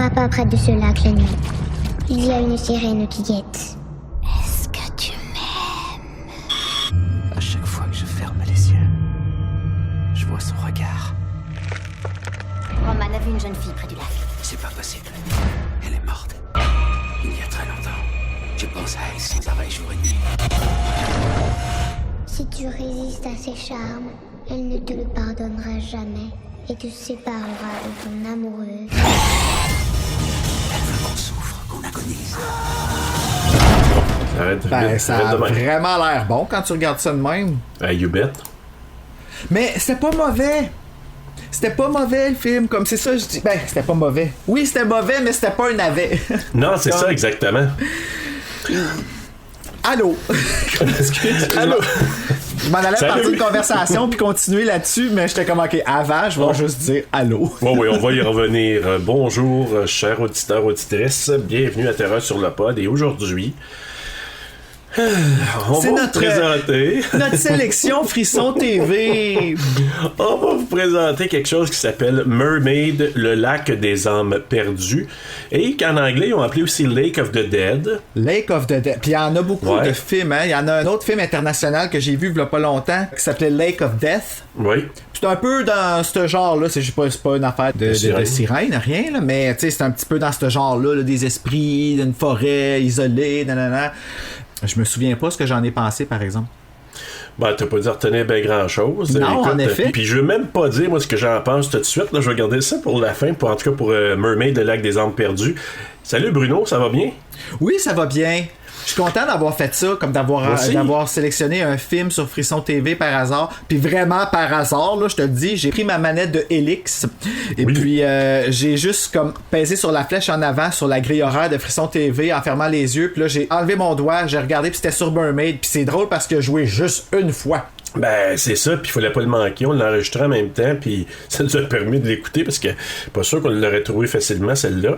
va pas près de ce lac la nuit. Il y a une sirène qui guette. Est-ce que tu m'aimes? À chaque fois que je ferme les yeux, je vois son regard. Roman a vu une jeune fille près du lac. C'est pas possible. Elle est morte. Il y a très longtemps. Je pense à elle sans arrêt jour et nuit. Si tu résistes à ses charmes, elle ne te le pardonnera jamais et te séparera de ton amoureux. Elle veut qu'on souffre, qu'on agonise. Ça a vraiment l'air bon quand tu regardes ça de même. You bet. Mais c'était pas mauvais. C'était pas mauvais le film, comme c'est ça je dis. Ben, c'était pas mauvais. Oui, c'était mauvais, mais c'était pas un navet. Non, c'est ça exactement. Allô? Allô? Je m'en allais partir une conversation puis continuer là-dessus, mais j'étais comme ok, avant, je vais juste dire allô. Oui, on va y revenir. Bonjour, chers auditeurs, auditrices. Bienvenue à Terreur sur le pod. Et aujourd'hui, on va vous présenter notre sélection Frisson TV. On va vous présenter quelque chose qui s'appelle Mermaid, le lac des âmes perdues, et qu'en anglais ils ont appelé aussi Lake of the Dead. Lake of the Dead. Puis il y en a beaucoup de films. Hein? Il y en a un autre film international que j'ai vu il y a pas longtemps qui s'appelait Lake of Death. Oui. C'est un peu dans ce genre-là. C'est pas une affaire de sirène, rien, là, mais c'est un petit peu dans ce genre-là, là, des esprits, d'une forêt isolée, nanana. Je me souviens pas ce que j'en ai pensé, par exemple. Ben, t'as pas dit retenir bien grand-chose. Non, écoute, en effet. Puis je veux même pas dire, moi, ce que j'en pense tout de suite. Là, je vais garder ça pour la fin, en tout cas pour Mermaid, le lac des âmes perdues. Salut Bruno, ça va bien? Oui, ça va bien. Je suis content d'avoir fait ça, comme d'avoir sélectionné un film sur Frisson TV par hasard. Puis vraiment par hasard, là, je te le dis, j'ai pris ma manette de Helix et puis j'ai juste comme pesé sur la flèche en avant sur la grille horaire de Frisson TV en fermant les yeux. Puis là, j'ai enlevé mon doigt, j'ai regardé, puis c'était sur Mermaid. Puis c'est drôle parce que j'ai joué juste une fois. Ben, c'est ça, puis il fallait pas le manquer, on l'enregistrait en même temps, puis ça nous a permis de l'écouter, parce que pas sûr qu'on l'aurait trouvé facilement, celle-là.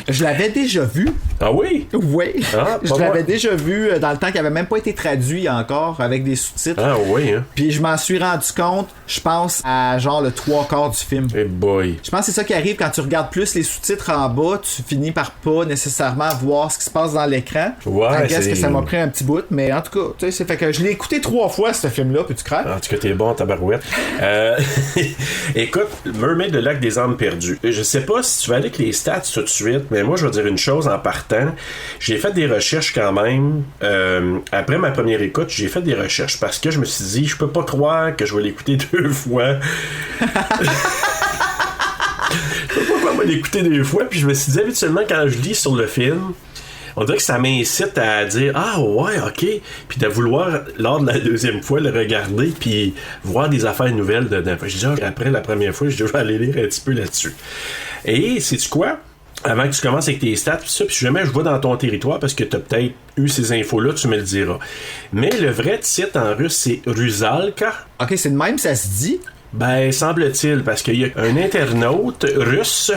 Je l'avais déjà vu. Ah oui? Oui. Ah, je l'avais déjà vu dans le temps qu'il avait même pas été traduit encore, avec des sous-titres. Ah oui, hein? Puis je m'en suis rendu compte, je pense, à genre le 3/4 du film. Hey boy. Je pense que c'est ça qui arrive quand tu regardes plus les sous-titres en bas, tu finis par pas nécessairement voir ce qui se passe dans l'écran. Ouais, I guess que ça m'a pris un petit bout, mais en tout cas, tu sais, c'est fait que je l'ai écouté 3 fois, ce film-là, puis tu craques. En tout cas, t'es bon, tabarouette. Écoute, Mermaid, le lac des âmes perdues. Je sais pas si tu vas aller avec les stats tout de suite, mais moi, je vais dire une chose en partant. J'ai fait des recherches quand même. Après ma première écoute, j'ai fait des recherches parce que je me suis dit, je peux pas croire que je vais l'écouter 2 fois. Je peux pas croire que je vais l'écouter 2 fois, puis je me suis dit, habituellement, quand je lis sur le film, on dirait que ça m'incite à dire ah ouais, ok, puis de vouloir lors de la deuxième fois le regarder puis voir des affaires nouvelles dedans. Je dis après la première fois, je vais aller lire un petit peu là-dessus. Et sais-tu quoi? Avant que tu commences avec tes stats pis ça, puis si jamais je vois dans ton territoire parce que t'as peut-être eu ces infos-là, tu me le diras. Mais le vrai titre en russe, c'est Rusalka. Ok, c'est de même, ça se dit? Ben, semble-t-il, parce qu'il y a un internaute russe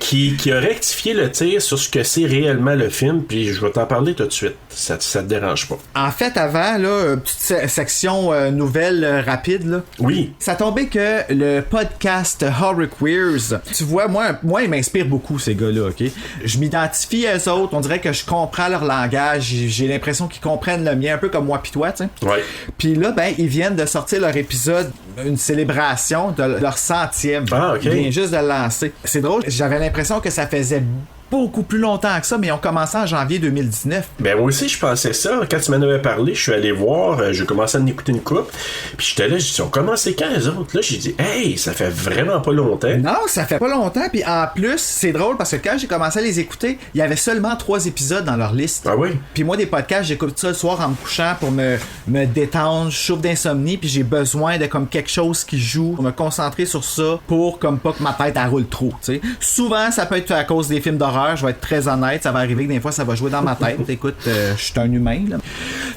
qui a rectifié le tir sur ce que c'est réellement le film, puis je vais t'en parler tout de suite. Ça te dérange pas. En fait, avant, là, petite section nouvelle rapide, là. Oui. Ça tombait que le podcast Horror Queers, tu vois, moi, ils m'inspirent beaucoup, ces gars-là, ok? Je m'identifie à eux autres, on dirait que je comprends leur langage, j'ai l'impression qu'ils comprennent le mien, un peu comme moi pis toi, tu sais. Ouais. Puis là, ben, ils viennent de sortir leur épisode, une célébration de leur 100e. Ah, ok. Ils viennent juste de le lancer. C'est drôle, j'avais l'impression que ça faisait beaucoup plus longtemps que ça, mais ils ont commencé en janvier 2019. Ben moi aussi je pensais ça. Quand tu m'en avais parlé, je suis allé voir, j'ai commencé à en écouter une coupe, puis j'étais là, j'ai dit, ils ont commencé quand les autres? Là, j'ai dit, hey, ça fait vraiment pas longtemps. Non, ça fait pas longtemps, puis en plus, c'est drôle parce que quand j'ai commencé à les écouter, il y avait seulement 3 épisodes dans leur liste. Ah oui? Puis moi, des podcasts, j'écoute ça le soir en me couchant pour me détendre, je souffre d'insomnie, puis j'ai besoin de comme quelque chose qui joue, pour me concentrer sur ça, pour comme pas que ma tête elle roule trop, tu sais. Souvent, ça peut être à cause des films d'horreur, je vais être très honnête, ça va arriver que des fois ça va jouer dans ma tête. Écoute, je suis un humain, là.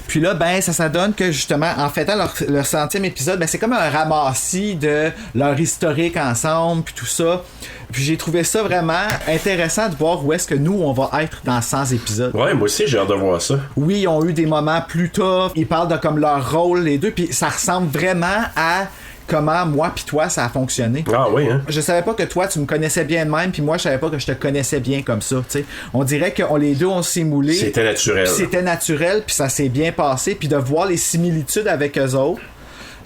Puis là, ben, ça donne que justement, en fêtant leur 100e épisode, ben, c'est comme un ramassis de leur historique ensemble, puis tout ça. Puis j'ai trouvé ça vraiment intéressant de voir où est-ce que nous, on va être dans 100 épisodes. Ouais, moi aussi, j'ai hâte de voir ça. Oui, ils ont eu des moments plus tough, ils parlent de comme leur rôle, les deux, puis ça ressemble vraiment à comment moi pis toi ça a fonctionné. Ah oui, hein? Je savais pas que toi tu me connaissais bien de même, puis moi je savais pas que je te connaissais bien comme ça, tu sais. On dirait que les deux on s'est moulés. C'était naturel. C'était naturel, puis ça s'est bien passé, puis de voir les similitudes avec eux autres.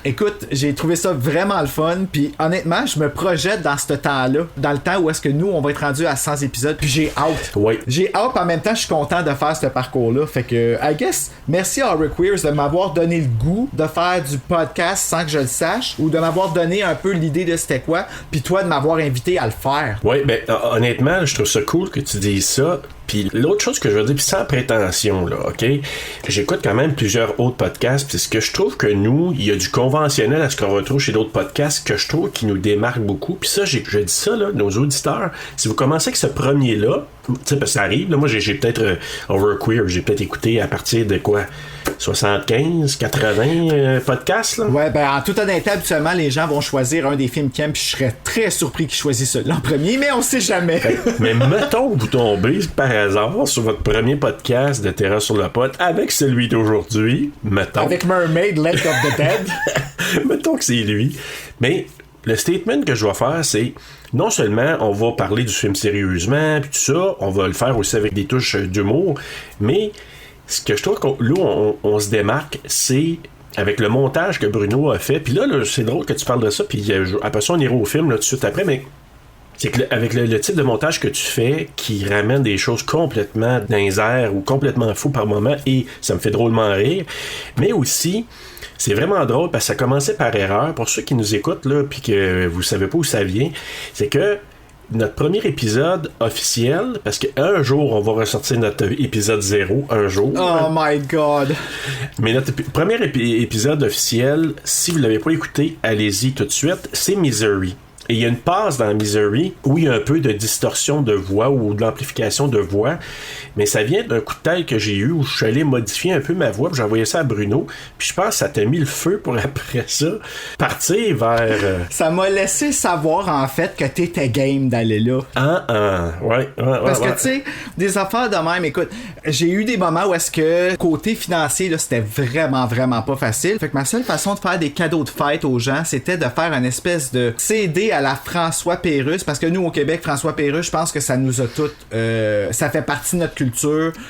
Écoute, j'ai trouvé ça vraiment le fun, puis honnêtement, je me projette dans ce temps-là, dans le temps où est-ce que nous, on va être rendu à 100 épisodes, puis j'ai hâte. Oui. J'ai hâte, puis en même temps, je suis content de faire ce parcours-là. Fait que, I guess, merci à Horror Queers de m'avoir donné le goût de faire du podcast sans que je le sache, ou de m'avoir donné un peu l'idée de c'était quoi, puis toi, de m'avoir invité à le faire. Oui, ben honnêtement, je trouve ça cool que tu dises ça. Puis l'autre chose que je veux dire, puis sans prétention, là, OK? J'écoute quand même plusieurs autres podcasts, puis ce que je trouve que nous, il y a du conventionnel à ce qu'on retrouve chez d'autres podcasts que je trouve qui nous démarque beaucoup. Puis ça, je dis ça, là, nos auditeurs, si vous commencez avec ce premier-là, tu sais, parce que ça arrive, là, moi, j'ai peut-être Horror Queer, j'ai peut-être écouté à partir de quoi? 75, 80 podcasts, là? Ouais, ben en toute honnêteté, habituellement, les gens vont choisir un des films qu'ils aiment, puis je serais très surpris qu'ils choisissent celui-là en premier, mais on sait jamais. Mais mettons que vous tombez par hasard sur votre premier podcast de Terra sur le pot avec celui d'aujourd'hui, mettons. Avec Mermaid, Lake of the Dead. Mettons que c'est lui. Mais le statement que je vais faire, c'est non seulement on va parler du film sérieusement, puis tout ça, on va le faire aussi avec des touches d'humour, mais ce que je trouve que là, on se démarque, c'est avec le montage que Bruno a fait. Puis là, c'est drôle que tu parles de ça, puis après ça, on ira au film là, tout de suite après, mais c'est que avec le type de montage que tu fais qui ramène des choses complètement dans les airs ou complètement fou par moment, et ça me fait drôlement rire, mais aussi c'est vraiment drôle parce que ça commençait par erreur. Pour ceux qui nous écoutent là puis que vous savez pas où ça vient, c'est que notre premier épisode officiel, parce qu'un jour on va ressortir notre épisode 0, un jour. Oh my god. Mais notre premier épisode officiel, si vous l'avez pas écouté, allez-y tout de suite, c'est Misery. Et il y a une passe dans Misery où il y a un peu de distorsion de voix ou de l'amplification de voix, mais ça vient d'un coup de tête que j'ai eu où je suis allé modifier un peu ma voix, puis j'ai envoyé ça à Bruno, puis je pense que ça t'a mis le feu pour après ça partir vers... Ça m'a laissé savoir en fait que t'étais game d'aller là. Ouais. Parce que tu sais, des affaires de même, écoute, j'ai eu des moments où est-ce que côté financier, là, c'était vraiment pas facile. Fait que ma seule façon de faire des cadeaux de fête aux gens, c'était de faire une espèce de CD à la François Pérusse, parce que nous au Québec, François Pérusse, je pense que ça nous a toutes ça fait partie de notre culture.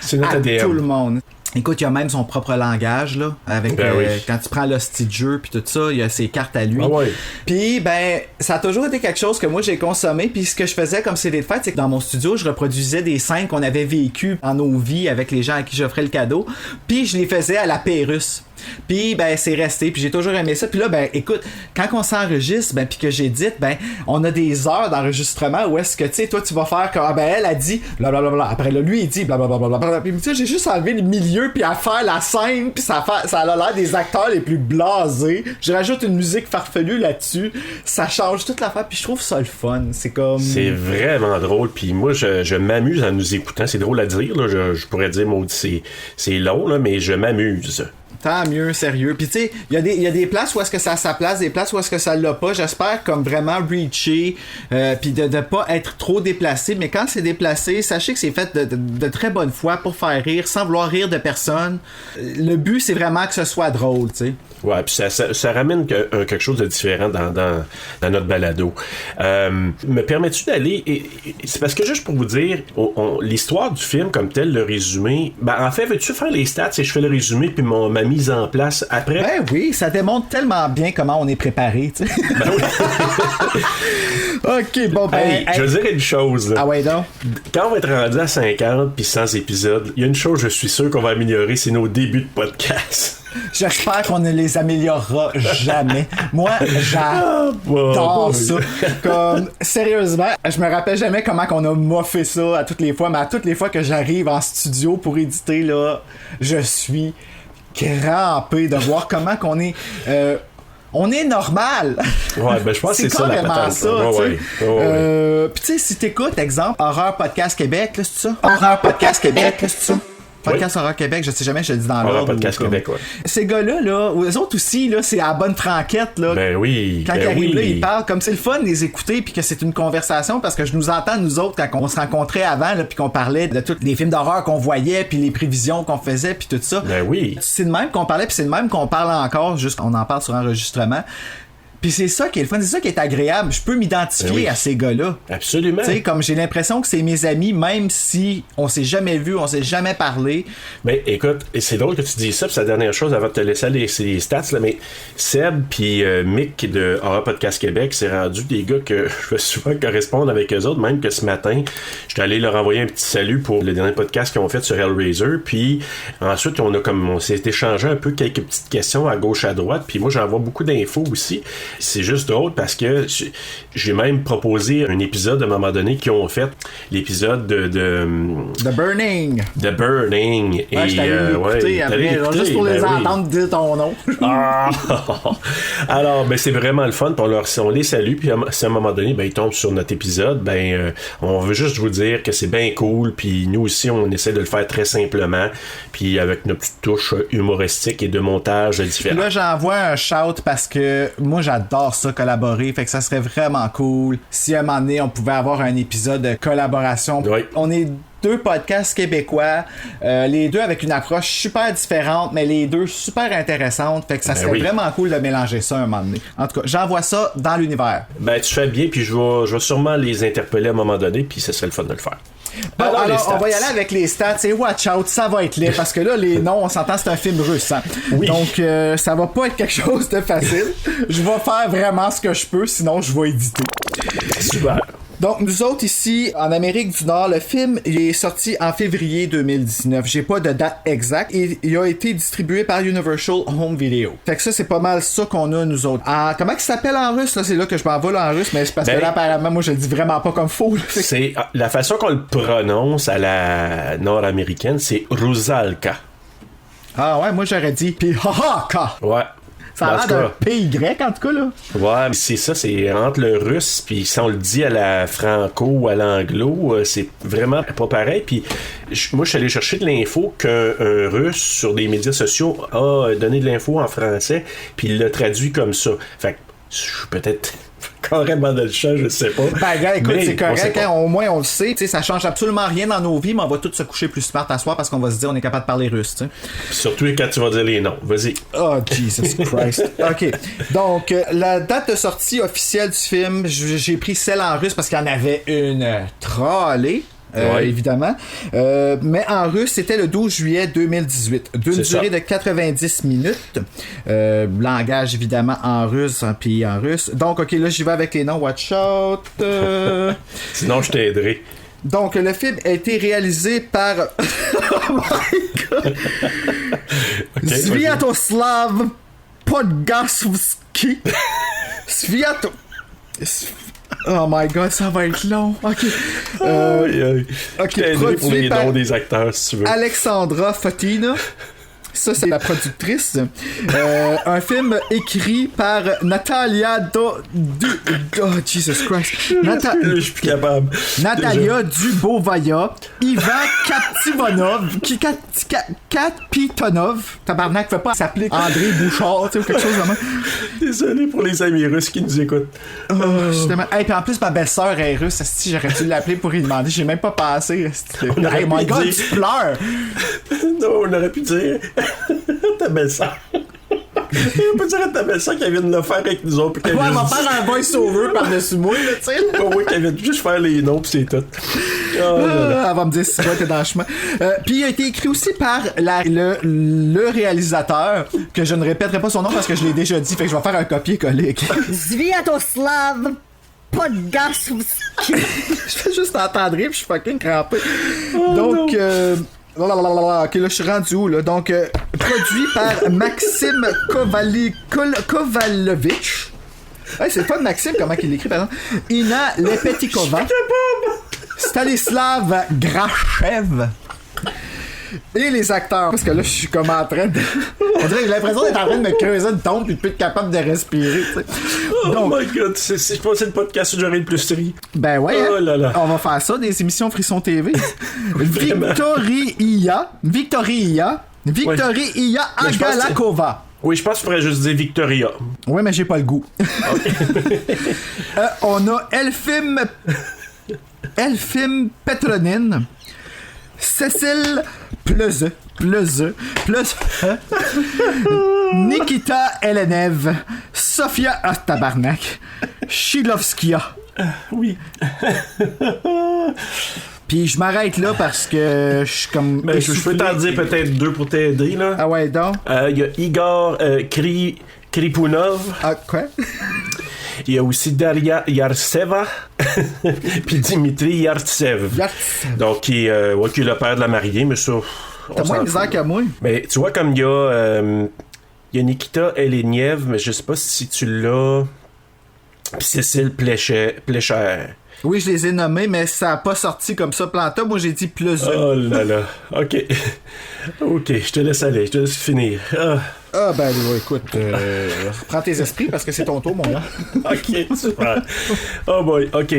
C'est notre à ADN. Tout le monde. Écoute, il y a même son propre langage là, avec Ben oui. quand tu prends l'hostie de jeu puis tout ça, il y a ses cartes à lui. Ah ouais. Puis ben, ça a toujours été quelque chose que moi j'ai consommé, puis ce que je faisais comme CD de fête, c'est que dans mon studio, je reproduisais des scènes qu'on avait vécues en nos vies avec les gens à qui j'offrais le cadeau, puis je les faisais à la Pérusse. Puis ben c'est resté, puis j'ai toujours aimé ça. Puis là ben écoute, quand on s'enregistre, ben puis que j'édite, ben on a des heures d'enregistrement où est-ce que tu sais toi tu vas faire comme ben elle a dit blablabla, après là lui il dit blablabla, puis tu sais j'ai juste enlevé le milieu puis à faire la scène, puis ça a l'air des acteurs les plus blasés. Je rajoute une musique farfelue là-dessus, ça change toute l'affaire, puis je trouve ça le fun. C'est comme C'est vraiment drôle, puis moi je m'amuse en nous écoutant. C'est drôle à dire là, je pourrais dire maudit c'est long là, mais je m'amuse. Tant mieux, sérieux. Puis tu sais, il y a des places où est-ce que ça a sa place, des places où est-ce que ça l'a pas. J'espère comme vraiment reacher, puis de pas être trop déplacé. Mais quand c'est déplacé, sachez que c'est fait de très bonne foi pour faire rire, sans vouloir rire de personne. Le but, c'est vraiment que ce soit drôle, tu sais. Ouais, puis ça ramène quelque chose de différent dans notre balado. Me permets-tu d'aller... c'est parce que juste pour vous dire, l'histoire du film comme tel, le résumé... Ben, en fait, veux-tu faire les stats et je fais le résumé puis ma mise en place après? Ben oui, ça démontre tellement bien comment on est préparé, tu sais. Ben oui. OK, bon, ben... Hey, je veux dire une chose, là. Ah ouais, donc? Quand on va être rendu à 50 puis 100 épisodes, il y a une chose, je suis sûr qu'on va améliorer, c'est nos débuts de podcast. J'espère qu'on ne les améliorera jamais. Moi, j'adore ça. Comme, sérieusement, je me rappelle jamais comment qu'on a moffé ça à toutes les fois, mais à toutes les fois que j'arrive en studio pour éditer, là, je suis crampé de voir comment qu'on est... on est normal. Ouais, ben je pense que c'est ça la patente. Ça, ouais. Puis tu sais, si t'écoutes, exemple, Horreur Podcast Québec, là, c'est ça? Horreur Podcast Québec, là, c'est ça? Podcast Horreur Québec, je sais jamais, je le dis dans l'ordre. Horreur Podcast Québec, ouais. Ces gars-là, là, eux autres aussi, là, c'est à la bonne franquette, là. Ben oui. Quand ils arrivent là, ils parlent comme c'est le fun de les écouter, puis que c'est une conversation, parce que je nous entends, nous autres, quand on se rencontrait avant, là, puis qu'on parlait de tous les films d'horreur qu'on voyait, puis les prévisions qu'on faisait, puis tout ça. Ben oui. C'est de même qu'on parlait, puis c'est de même qu'on parle encore, juste qu'on en parle sur enregistrement. Puis c'est ça qui est le fun, c'est ça qui est agréable. Je peux m'identifier Oui. à ces gars-là. Absolument. Tu sais, comme j'ai l'impression que c'est mes amis, même si on s'est jamais vu, on s'est jamais parlé. Ben, écoute, et c'est drôle que tu dis ça, puis c'est la dernière chose avant de te laisser aller les stats, là, mais Seb puis Mick de Horror Podcast Québec, c'est rendu des gars que je veux souvent correspondre avec eux autres, même que ce matin, j'étais allé leur envoyer un petit salut pour le dernier podcast qu'ils ont fait sur Hellraiser, puis ensuite, on s'est échangé un peu quelques petites questions à gauche, à droite, puis moi, j'envoie beaucoup d'infos aussi. C'est juste drôle parce que j'ai même proposé un épisode à un moment donné qui ont fait l'épisode de The Burning. The Burning. Ouais, je t'allais l'écouter après, juste pour les entendre dire ton nom. Ah! Alors, ben, c'est vraiment le fun. On les salue, puis si à un moment donné, ben, ils tombent sur notre épisode, ben, on veut juste vous dire que c'est bien cool, puis nous aussi, on essaie de le faire très simplement, puis avec notre petite touche humoristique et de montage différent. Là, j'envoie un shout parce que moi, j'adore ça, collaborer. Fait que ça serait vraiment cool si à un moment donné, on pouvait avoir un épisode de collaboration. Oui. On est 2 podcasts québécois, les 2 avec une approche super différente, mais les 2 super intéressantes. Fait que ça serait vraiment cool de mélanger ça un moment donné. En tout cas, j'envoie ça dans l'univers. Ben, tu fais bien, puis je vais sûrement les interpeller à un moment donné, puis ce serait le fun de le faire. Bon, alors on va y aller avec les stats. Et watch out, ça va être laid. Parce que là, les noms, on s'entend, c'est un film russe. Hein? Oui. Donc, ça va pas être quelque chose de facile. Je vais faire vraiment ce que je peux, sinon je vais éditer. Super. Donc, nous autres ici, en Amérique du Nord, le film il est sorti en février 2019. J'ai pas de date exacte. Et il a été distribué par Universal Home Video. Fait que ça, c'est pas mal ça qu'on a, nous autres. Comment il s'appelle en russe? Là, c'est là que je m'en vais là, en russe, mais c'est parce que là, apparemment, moi, je le dis vraiment pas comme faux. Là. C'est la façon qu'on le prononce à la nord-américaine, c'est Rusalka. Ah ouais, moi, j'aurais dit Pihahaka. Ouais. Ça a l'air d'un PY, en tout cas, là. Ouais, mais c'est ça, c'est entre le russe, puis si on le dit à la franco ou à l'anglo, c'est vraiment pas pareil. Puis moi, je suis allé chercher de l'info qu'un russe sur des médias sociaux a donné de l'info en français, puis il l'a traduit comme ça. Fait que je suis peut-être carrément dans le champ, je sais pas. Ben, gars, écoute, mais c'est correct, hein, au moins on le sait. Tu sais, ça change absolument rien dans nos vies, mais on va tous se coucher plus smart à soir parce qu'on va se dire on est capable de parler russe, tu sais. Surtout quand tu vas dire les noms. Vas-y. Oh, Jesus Christ. OK. Donc, la date de sortie officielle du film, j'ai pris celle en russe parce qu'il y en avait une trollée. Évidemment. Mais en russe, c'était le 12 juillet 2018. D'une durée de 90 minutes. Langage, évidemment, en russe, puis en russe. Donc, OK, là, j'y vais avec les noms. Watch out. Sinon, je t'aiderai. Donc, le film a été réalisé par... oh my God! Sviatoslav Podgasovski. Oh my God, ça va être long. OK. OK, produit pour les noms des acteurs, si tu veux. Alexandra Fotina. Ça, c'est la productrice. Un film écrit par Natalia oh, Jesus Christ. Je suis plus capable. Natalia Dubovaya, Ivan Kapitonov. Tabarnak, fait pas s'appeler André Bouchard, tu sais, ou quelque chose comme ça. Désolé pour les amis russes qui nous écoutent. Justement. Hey, puis en plus, ma belle-sœur est russe. Si j'aurais dû l'appeler pour lui demander, j'ai même pas pensé. Hey, my God, tu pleures. Non, on aurait pu dire ta belle-sœur. On peut dire à ta belle-sœur qu'elle vient de le faire avec nous autres. Ouais, elle va faire un voice-over par-dessus moi, là, tu sais. Oui, qu'elle vient juste faire les noms, pis c'est tout. Elle va me dire si t'es dans le chemin. Puis il a été écrit aussi par le réalisateur, que je ne répéterai pas son nom parce que je l'ai déjà dit, fait que je vais faire un copier-coller. Sviatoslav Podgasovski. Je fais juste entendre rire, puis je suis fucking crampé. Donc, ok, là, je suis rendu où, là? Donc, produit par Maxime Kovalovich. Hey, c'est pas de Maxime, comment il l'écrit, par exemple. Ina Lepetikova. Stanislav Grachev. Et les acteurs, parce que là, je suis comme en train de... On dirait que j'ai l'impression d'être en train de me creuser une tombe et de plus être capable de respirer, tu sais. Oh my God, je pense que c'est le podcast où j'aurais le plus ri. Ben ouais, oh là là. On va faire ça, des émissions Frisson TV. Victoria Agalakova. Oui, je pense que tu pourrais juste dire Victoria. Oui, mais j'ai pas le goût. On a Elfim Petronin, Cécile Pleuze, Nikita Elenev, Sofia, tabarnak, Chilovskia. Oui. Puis je m'arrête là parce que je suis comme... Mais je peux t'en dire peut-être 2 pour t'aider, là. Ah ouais, donc? Il y a Igor Kripunov. Ah, quoi? Il y a aussi Daria Yartseva. Puis Dimitri Yartsev. Donc, qui est le père de la mariée, mais ça... T'as moins de misère que moi. Mais tu vois, comme il y a Nikita Eleniev, mais je sais pas si tu l'as... Puis Cécile Plécher. Oui, je les ai nommés, mais ça a pas sorti comme ça, Planta. Moi, j'ai dit plus. Oh là là. OK. OK, je te laisse aller. Je te laisse finir. Ah, ben, écoute, reprends tes esprits parce que c'est ton tour, mon gars. OK, super. Oh boy, OK.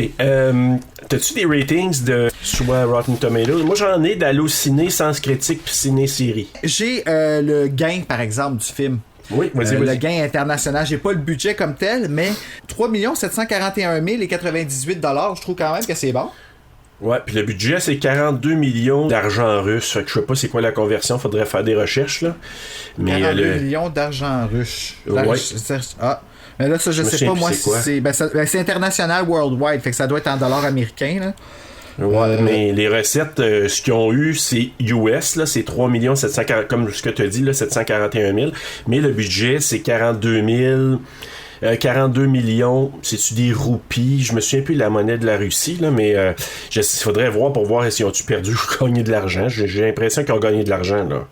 T'as-tu des ratings de soit Rotten Tomatoes? Moi, j'en ai d'Allociné, Sens Critique puis Ciné-Série. J'ai le gain, par exemple, du film. Oui, vas-y. Le gain international. J'ai pas le budget comme tel, mais 3 741 098 $, je trouve quand même que c'est bon. Ouais, puis le budget, c'est 42 millions d'argent russe. Fait que je sais pas c'est quoi la conversion, faudrait faire des recherches, là. Mais 42 millions d'argent russe. Ouais. Mais là, ça, je sais pas, moi, c'est c'est international worldwide, fait que ça doit être en dollars américains, là. Ouais, mais les recettes, ce qu'ils ont eu, c'est US, là, c'est 3 740, comme ce que tu as dit, là, 741 000. Mais le budget, c'est 42 millions, c'est-tu des roupies? Je me souviens plus de la monnaie de la Russie, là, mais il faudrait voir pour voir s'ils ont-tu perdu ou gagné de l'argent. J'ai l'impression qu'ils ont gagné de l'argent, là.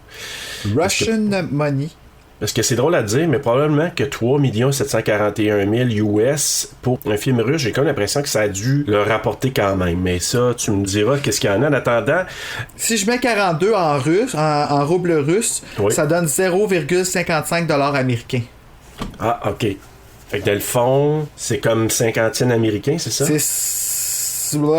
Russian money. Parce que c'est drôle à dire, mais probablement que 3 741 000 US pour un film russe, j'ai comme l'impression que ça a dû le rapporter quand même. Mais ça, tu me diras qu'est-ce qu'il y en a en attendant. Si je mets 42 en russe, en rouble russe, oui, ça donne 0,55 $ américains. Ah, OK. Fait que dans le fond, c'est comme 50 cents américains, c'est ça? C'est dur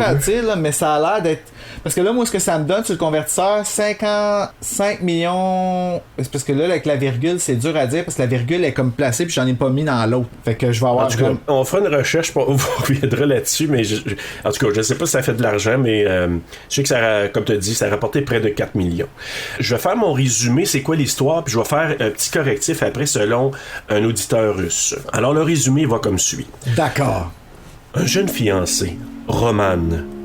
à dire, là, mais ça a l'air d'être... Parce que là, moi, ce que ça me donne sur le convertisseur, 55 millions... C'est parce que là, avec la virgule, c'est dur à dire, parce que la virgule est comme placée, puis j'en ai pas mis dans l'autre. Fait que je vais avoir... En tout cas, on fera une recherche, on reviendra là-dessus, mais en tout cas, je sais pas si ça fait de l'argent, mais je sais que ça, comme tu as dit, ça a rapporté près de 4 millions. Je vais faire mon résumé, c'est quoi l'histoire, puis je vais faire un petit correctif après selon un auditeur russe. Alors, le résumé va comme suit. D'accord. Un jeune fiancé, Roman,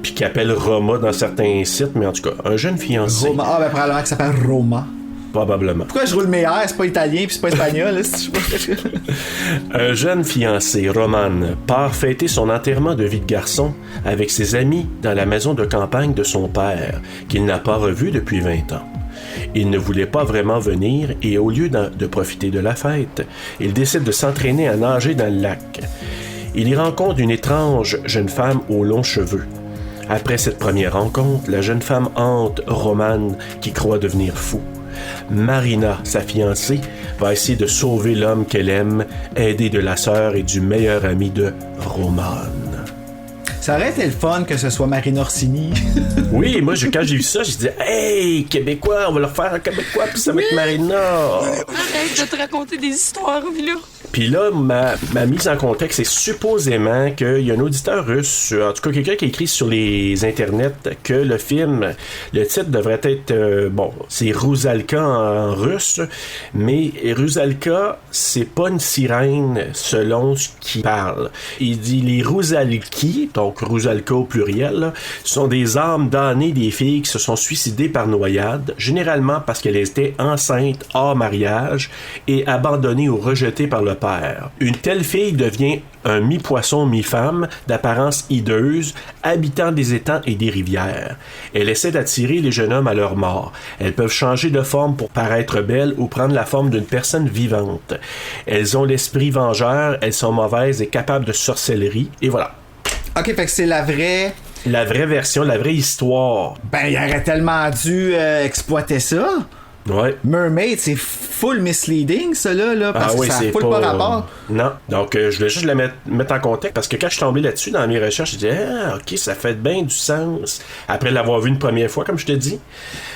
puis qui appelle Roma dans certains sites, mais en tout cas, un jeune fiancé. Roma. Ah, ben probablement que ça s'appelle Roma. Probablement. Pourquoi je roule mes airs? C'est pas italien puis c'est pas espagnol. Un jeune fiancé, Roman, part fêter son enterrement de vie de garçon avec ses amis dans la maison de campagne de son père, qu'il n'a pas revu depuis 20 ans. Il ne voulait pas vraiment venir et au lieu de profiter de la fête, il décide de s'entraîner à nager dans le lac. Il y rencontre une étrange jeune femme aux longs cheveux. Après cette première rencontre, la jeune femme hante Roman qui croit devenir fou. Marina, sa fiancée, va essayer de sauver l'homme qu'elle aime, aidée de la sœur et du meilleur ami de Roman. Ça aurait été le fun que ce soit Marina Orsini. Oui, moi, quand j'ai vu ça, j'ai dit « Hey, Québécois, on va leur faire un Québécois, puis ça va être Marina! » Arrête de te raconter des histoires, là. Puis là, ma mise en contexte, c'est supposément qu'il y a un auditeur russe, en tout cas quelqu'un qui a écrit sur les internets que le film, le titre devrait être, c'est Rusalka en russe, mais Rusalka, c'est pas une sirène selon ce qu'il parle. Il dit les Rusalki, donc Rusalka au pluriel, là, sont des âmes damnées des filles qui se sont suicidées par noyade, généralement parce qu'elles étaient enceintes hors mariage et abandonnées ou rejetées par le père. Une telle fille devient un mi-poisson, mi-femme, d'apparence hideuse, habitant des étangs et des rivières. Elle essaie d'attirer les jeunes hommes à leur mort. Elles peuvent changer de forme pour paraître belles ou prendre la forme d'une personne vivante. Elles ont l'esprit vengeur, elles sont mauvaises et capables de sorcellerie, et voilà. Ok, fait que c'est la vraie version, la vraie histoire. Ben, il aurait tellement dû exploiter ça. Ouais. Mermaid, c'est full misleading, ça là, parce que ça a full pas rapport. Non. Donc, je voulais juste le mettre en contexte, parce que quand je suis tombé là-dessus dans mes recherches, je disais, ok, ça fait bien du sens. Après l'avoir vu une première fois, comme je te dis.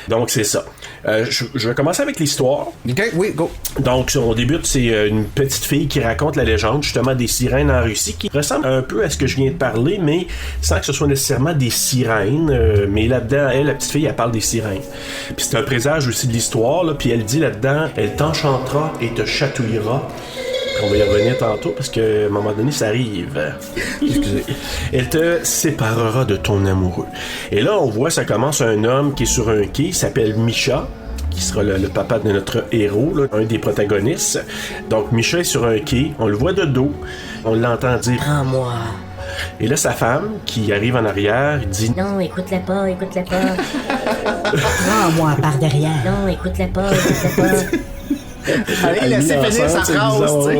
Donc, c'est ça. Je vais commencer avec l'histoire. Ok, oui, go. Donc, on débute, c'est une petite fille qui raconte la légende, justement, des sirènes en Russie, qui ressemble un peu à ce que je viens de parler, mais sans que ce soit nécessairement des sirènes. Mais là-dedans, elle, la petite fille, elle parle des sirènes. Puis c'est un présage aussi de l'histoire, là, puis elle dit là-dedans, elle t'enchantera et te chatouillera On va y revenir tantôt parce qu'à un moment donné, ça arrive. Excusez. Elle te séparera de ton amoureux. Et là, on voit, ça commence un homme qui est sur un quai, il s'appelle Misha, qui sera le papa de notre héros, là, un des protagonistes. Donc, Misha est sur un quai, on le voit de dos, on l'entend dire « Prends-moi ». Et là, sa femme, qui arrive en arrière, dit « Non, écoute-la pas. Prends-moi par derrière. Non, écoute-la pas. Allez, laissez finir sa phrase, tu sais.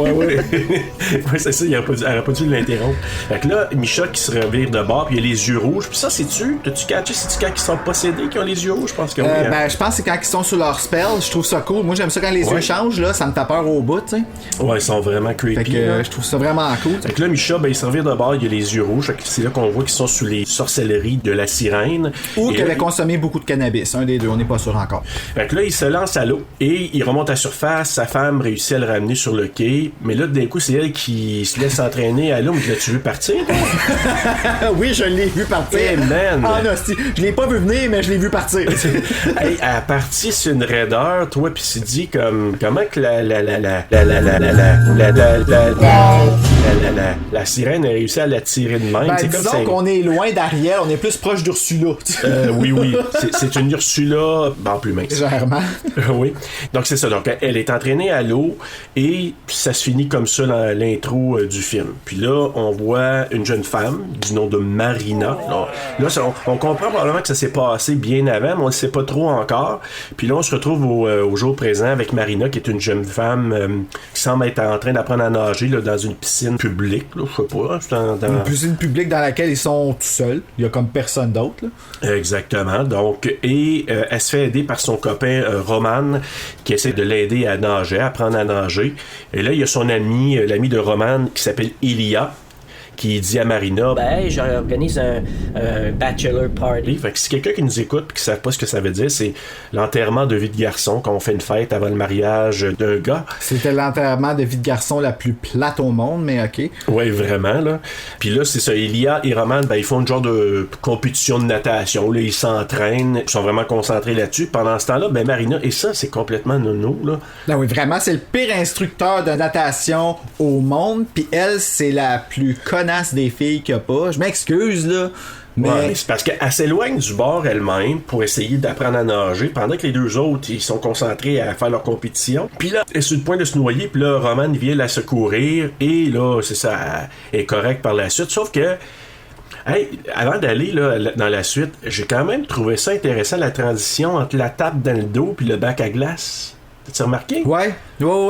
Ouais, c'est ça, il aurait pas dû l'interrompre. Fait que là, Misha qui se revire de bord, puis il a les yeux rouges. Puis ça, t'as-tu catché, c'est-tu quand ils sont possédés qui ont les yeux rouges? Je pense que oui. Hein? Ben, je pense que c'est quand ils sont sur leur spell, je trouve ça cool. Moi, j'aime ça quand les yeux changent, là, ça me fait peur au bout, tu sais. Ouais, ils sont vraiment creepy. Fait que je trouve ça vraiment cool. Fait que là, Misha, ben, il se revire de bord, il a les yeux rouges. Fait que c'est là qu'on voit qu'ils sont sous les sorcelleries de la sirène. Ou qu'il avait consommé beaucoup de cannabis, un des deux, on n'est pas sûr encore. Fait que là, il se lance à l'eau et il remonte à surface. Sa femme réussit à le ramener sur le quai. Mais là, d'un coup, c'est elle qui se laisse entraîner à l'eau. Mais l'as-tu vu partir? Oui, je l'ai vu partir. Hey, man! Ah non, je l'ai pas vu venir, mais je l'ai vu partir. Hey, elle a parti sur une raideur, toi, pis c'est dit comme comment que la sirène a réussi à la tirer de même. Ben, C'est disons comme qu'on est loin d'Ariel, on est plus proche d'Ursula. oui. C'est une Ursula, plus mince. Légèrement. Oui. Donc c'est ça. Donc elle est entraînée à l'eau et ça se finit comme ça dans l'intro du film. Puis là, on voit une jeune femme du nom de Marina. Là on comprend probablement que ça s'est passé bien avant, mais on ne sait pas trop encore. Puis là, on se retrouve au jour présent avec Marina, qui est une jeune femme qui semble être en train d'apprendre à nager là, dans une piscine publique. Là, je sais pas. Une piscine publique dans laquelle ils sont tout seuls. Il y a comme personne d'autre. Là. Exactement. Donc, elle se fait aider par son copain Roman, qui essaie de l'aider à nager, à apprendre à nager. Et là, il y a son ami, l'ami de Roman, qui s'appelle Ilia, qui dit à Marina, ben, j'organise un bachelor party. Fait que si quelqu'un qui nous écoute et qui ne sait pas ce que ça veut dire, c'est l'enterrement de vie de garçon, quand on fait une fête avant le mariage d'un gars. C'était l'enterrement de vie de garçon la plus plate au monde, mais ok. Ouais, vraiment, là. Puis là, c'est ça, Ilia et Roman, ben, ils font une genre de compétition de natation, là, ils s'entraînent, ils sont vraiment concentrés là-dessus. Pendant ce temps-là, ben, Marina, et ça, c'est complètement nono, là. Ben oui, vraiment, c'est le pire instructeur de natation au monde, puis elle, c'est la plus connasse des filles qu'il y a pas. Je m'excuse, là. Mais ouais, c'est parce qu'elle s'éloigne du bord elle-même pour essayer d'apprendre à nager pendant que les deux autres ils sont concentrés à faire leur compétition. Puis là, elle est sur le point de se noyer, puis là, Roman vient la secourir et là, c'est ça, elle est correcte par la suite. Sauf que, hey, avant d'aller là, dans la suite, j'ai quand même trouvé ça intéressant, la transition entre la tape dans le dos puis le bac à glace. T'as-tu remarqué? Ouais. Non,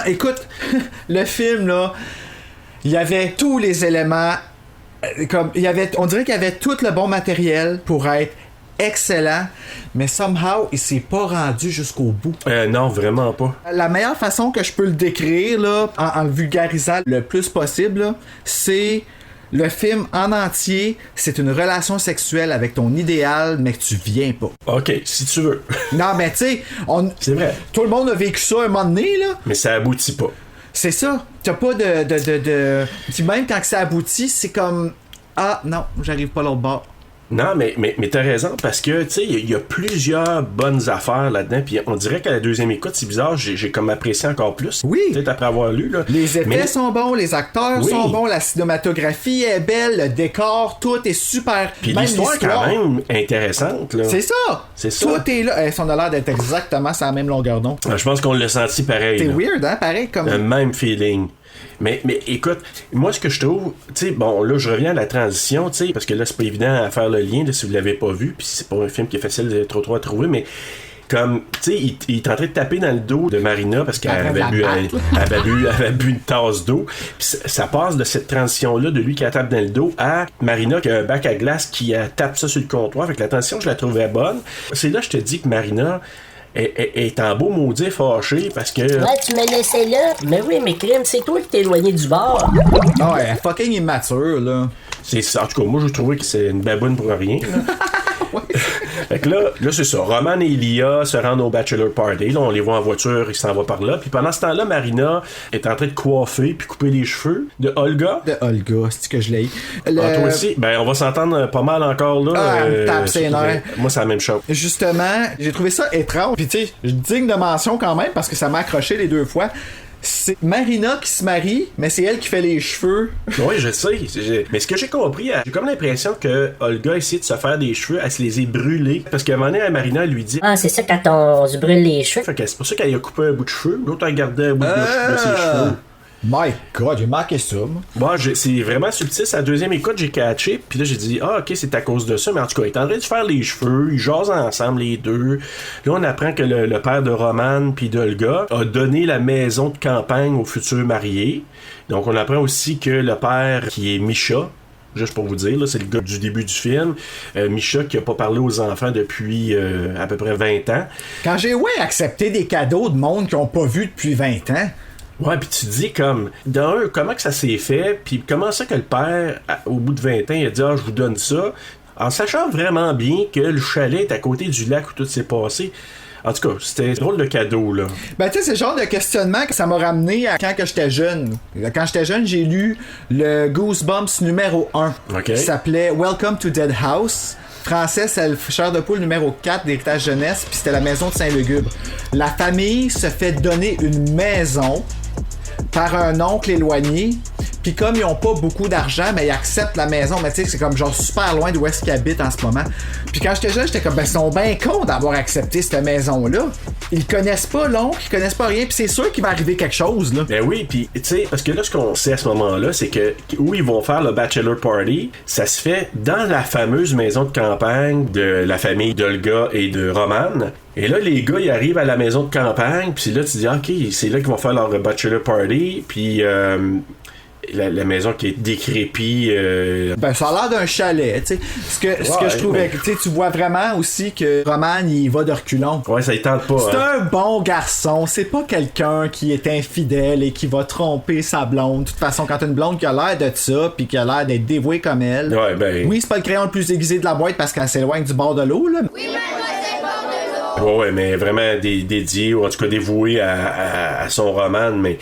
écoute, le film, là, il y avait tous les éléments. On dirait qu'il y avait tout le bon matériel pour être excellent, mais somehow, il s'est pas rendu jusqu'au bout. Non, vraiment pas. La meilleure façon que je peux le décrire, là, en le vulgarisant le plus possible, là, c'est le film en entier, c'est une relation sexuelle avec ton idéal, mais que tu viens pas. OK, si tu veux. Non, mais tu sais, c'est vrai. Tout le monde a vécu ça un moment donné, là. Mais ça aboutit pas. C'est ça. T'as pas de... Puis même quand ça aboutit, c'est comme... Ah, non, j'arrive pas à l'autre bord. Non, mais t'as raison, parce que, tu sais, il y a plusieurs bonnes affaires là-dedans, puis on dirait qu'à la deuxième écoute, c'est bizarre, j'ai comme apprécié encore plus. Oui. Peut-être après avoir lu, là. Les effets sont bons, les acteurs sont bons, la cinématographie est belle, le décor, tout est super. Puis l'histoire est quand même intéressante, là. C'est ça. Tout est là. Ça a l'air d'être exactement sur la même longueur d'onde. Je pense qu'on l'a senti pareil. C'est là. weird, hein, pareil, comme... Le même feeling. Mais écoute, moi ce que je trouve, tu sais, bon là je reviens à la transition, tu sais, parce que là c'est pas évident à faire le lien là, si vous l'avez pas vu, puis c'est pas un film qui est facile de trop à trouver, mais comme, tu sais, il est en train de taper dans le dos de Marina parce qu'elle avait bu une tasse d'eau. Puis ça passe de cette transition-là, de lui qui tape dans le dos, à Marina qui a un bac à glace qui tape ça sur le comptoir. Fait que la transition, je la trouvais bonne. C'est là que je te dis que Marina est en beau maudit fâché parce que... Ouais, tu me laissais là. Mais oui, mais crime, c'est toi qui t'es éloigné du bord. Ah ouais, fucking immature, là. C'est ça. En tout cas, moi, je trouvais que c'est une baboune pour rien, là. Fait que là, c'est ça. Roman et Ilia se rendent au bachelor party. Là, on les voit en voiture, ils s'en vont par là. Puis pendant ce temps-là, Marina est en train de coiffer puis couper les cheveux de Olga. C'est que je l'ai. Toi aussi? Ben, on va s'entendre pas mal encore là. Tape ses nerfs. Moi, c'est la même chose. Justement, j'ai trouvé ça étrange. Puis tu sais, digne de mention quand même parce que ça m'a accroché les deux fois. c'est Marina qui se marie, mais c'est elle qui fait les cheveux. Oui, je sais. Mais ce que j'ai compris, j'ai comme l'impression que Olga essaie de se faire des cheveux, elle se les est brûlés. Parce qu'à un moment donné, Marina lui dit. Ah, c'est ça quand on se brûle les cheveux. Fait que c'est pour ça qu'elle a coupé un bout de cheveux, l'autre a gardé un bout de ses cheveux. My God, j'ai marqué ça, moi. Bon, c'est vraiment subtil. C'est la deuxième écoute, j'ai catché. Puis là, j'ai dit, ok, c'est à cause de ça. Mais en tout cas, ils étaient en train de faire les cheveux. Ils jasent ensemble, les deux. Là, on apprend que le père de Roman puis d'Olga a donné la maison de campagne aux futurs mariés. Donc, on apprend aussi que le père, qui est Misha, juste pour vous dire, là, c'est le gars du début du film, Misha qui a pas parlé aux enfants depuis à peu près 20 ans. Quand j'ai accepté des cadeaux de monde qu'ils ont pas vu depuis 20 ans. Ouais, puis tu dis comme, comment que ça s'est fait, puis comment ça que le père, au bout de 20 ans, il a dit, je vous donne ça, en sachant vraiment bien que le chalet est à côté du lac où tout s'est passé. En tout cas, c'était un drôle de cadeau, là. Ben, tu sais, c'est le genre de questionnement que ça m'a ramené à quand que j'étais jeune. Quand j'étais jeune, j'ai lu le Goosebumps numéro 1, qui s'appelait Welcome to Dead House. Français, c'est le Chair de poule numéro 4 d'Héritage Jeunesse, puis c'était la maison de Saint-Lugubre. La famille se fait donner une maison par un oncle éloigné, puis comme ils ont pas beaucoup d'argent, mais ils acceptent la maison, mais tu sais, c'est comme genre super loin d'où est-ce qu'ils habitent en ce moment. Puis quand j'étais jeune, j'étais comme, ben, ils sont bien cons d'avoir accepté cette maison-là. Ils connaissent pas l'oncle, ils connaissent pas rien, puis c'est sûr qu'il va arriver quelque chose, là. Ben oui, puis tu sais, parce que là, ce qu'on sait à ce moment-là, c'est que où ils vont faire le bachelor party, ça se fait dans la fameuse maison de campagne de la famille d'Olga et de Roman. Et là, les gars, ils arrivent à la maison de campagne, puis là, tu dis, ok, c'est là qu'ils vont faire leur bachelor party, puis la maison qui est décrépie. Ben, ça a l'air d'un chalet, tu sais. Ce que je trouvais, tu sais, tu vois vraiment aussi que Roman, il va de reculons. Ouais, ça y tente pas. C'est un bon garçon, c'est pas quelqu'un qui est infidèle et qui va tromper sa blonde. De toute façon, quand t'as une blonde qui a l'air de ça, puis qui a l'air d'être dévouée comme elle. Ouais, ben. Oui, c'est pas le crayon le plus aiguisé de la boîte parce qu'elle s'éloigne du bord de l'eau, là. Oui, ouais, mais vraiment dédié, ou en tout cas dévoué à son Roman, mais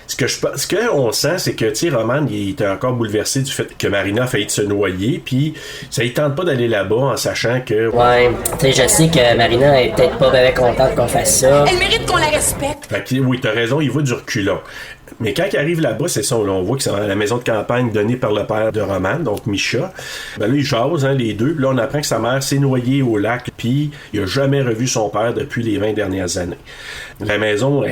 ce qu'on sent, c'est que, tu sais, Roman, il était encore bouleversé du fait que Marina a failli se noyer, puis ça il tente pas d'aller là-bas en sachant que... Ouais, tu sais, je sais que Marina est peut-être pas bien contente qu'on fasse ça. Elle mérite qu'on la respecte. Fait que, oui, t'as raison, il va du reculon. Mais quand il arrive là-bas, c'est ça, là, on voit que c'est la maison de campagne donnée par le père de Roman, donc Misha. Ben là, ils jasent, les deux. Puis là, on apprend que sa mère s'est noyée au lac, puis il a jamais revu son père depuis les 20 dernières années. La maison,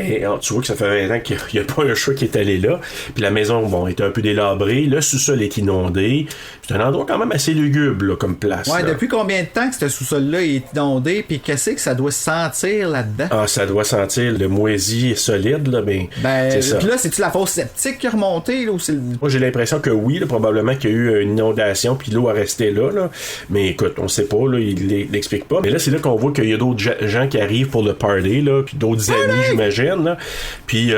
tu vois que ça fait 20 ans qu'il n'y a pas un chat qui est allé là. Puis la maison, bon, est un peu délabrée. Le sous-sol est inondé. C'est un endroit quand même assez lugubre, là, comme place. Ouais, là. depuis combien de temps que ce sous-sol-là est inondé? Puis qu'est-ce que ça doit sentir là-dedans? Ah, ça doit sentir le moisi solide, là, mais c'est ça. Puis là, c'est-tu la fosse septique qui est remontée, là, ou c'est... Moi, j'ai l'impression que oui, là, probablement qu'il y a eu une inondation, puis l'eau a resté là, là. Mais écoute, on sait pas, là, il l'explique pas. Mais là, c'est là qu'on voit qu'il y a d'autres gens qui arrivent pour le party, là, puis d'autres amis, j'imagine, là. Puis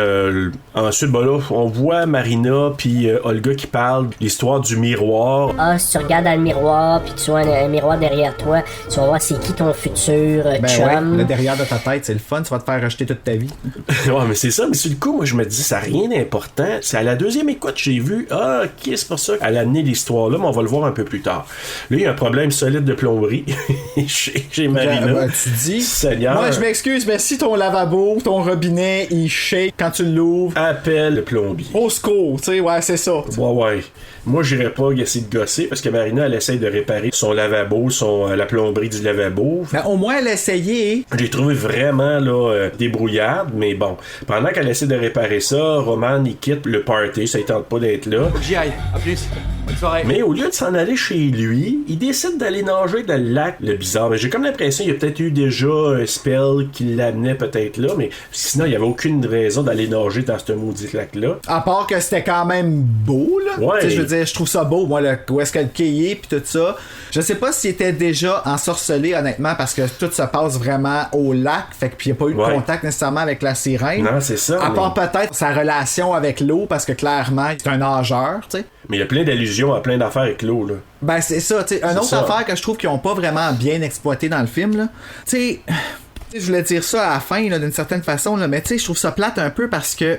ensuite, ben là, on voit Marina puis Olga qui parlent de l'histoire du miroir. Ah, si tu regardes dans le miroir, puis tu vois un miroir derrière toi, tu vas voir c'est qui ton futur chum. Ouais, le derrière de ta tête, c'est le fun, tu vas te faire rejeter toute ta vie. Ouais, mais c'est ça. Mais sur le coup, moi, je me dis, ça n'a rien d'important. C'est à la deuxième écoute, j'ai vu, ok, c'est pour ça qu'elle a amené l'histoire là, mais on va le voir un peu plus tard. Là, il y a un problème solide de plomberie chez Marina. Tu dis, Seigneur. Moi, je m'excuse, mais si ton lavabo, ton robinet, il shake quand tu l'ouvres, appelle le plombier. Au secours, tu sais, ouais, c'est ça. Ouais. Moi, j'irais pas essayer de gosser parce que Marina, elle essaye de réparer son lavabo, la plomberie du lavabo. Mais au moins, elle a essayé. J'ai trouvé vraiment là débrouillarde, mais bon. Pendant qu'elle essaie de réparer ça, Roman, il quitte le party, ça ne tente pas d'être là. Faut que j'y aille. À plus. Bonne soirée. Mais au lieu de s'en aller chez lui, il décide d'aller nager dans le lac. Le bizarre, mais j'ai comme l'impression qu'il y a peut-être eu déjà un spell qui l'amenait peut-être là, mais sinon, il n'y avait aucune raison d'aller nager dans ce maudit lac-là. À part que c'était quand même beau, là. Ouais. Je veux dire, je trouve ça beau, moi, où est-ce qu'elle quayait pis tout ça. Je sais pas s'il était déjà ensorcelé, honnêtement, parce que tout se passe vraiment au lac, fait qu'il n'y a pas eu de contact nécessairement avec la sirène. Non, c'est ça. À part peut-être sa relation avec l'eau, parce que clairement, c'est un nageur, tu sais. Mais il y a plein d'allusions à plein d'affaires avec l'eau, là. Ben, c'est ça, tu sais. Une autre affaire que je trouve qu'ils ont pas vraiment bien exploité dans le film, là. Tu sais, je voulais dire ça à la fin, là, d'une certaine façon, là, mais tu sais, je trouve ça plate un peu parce que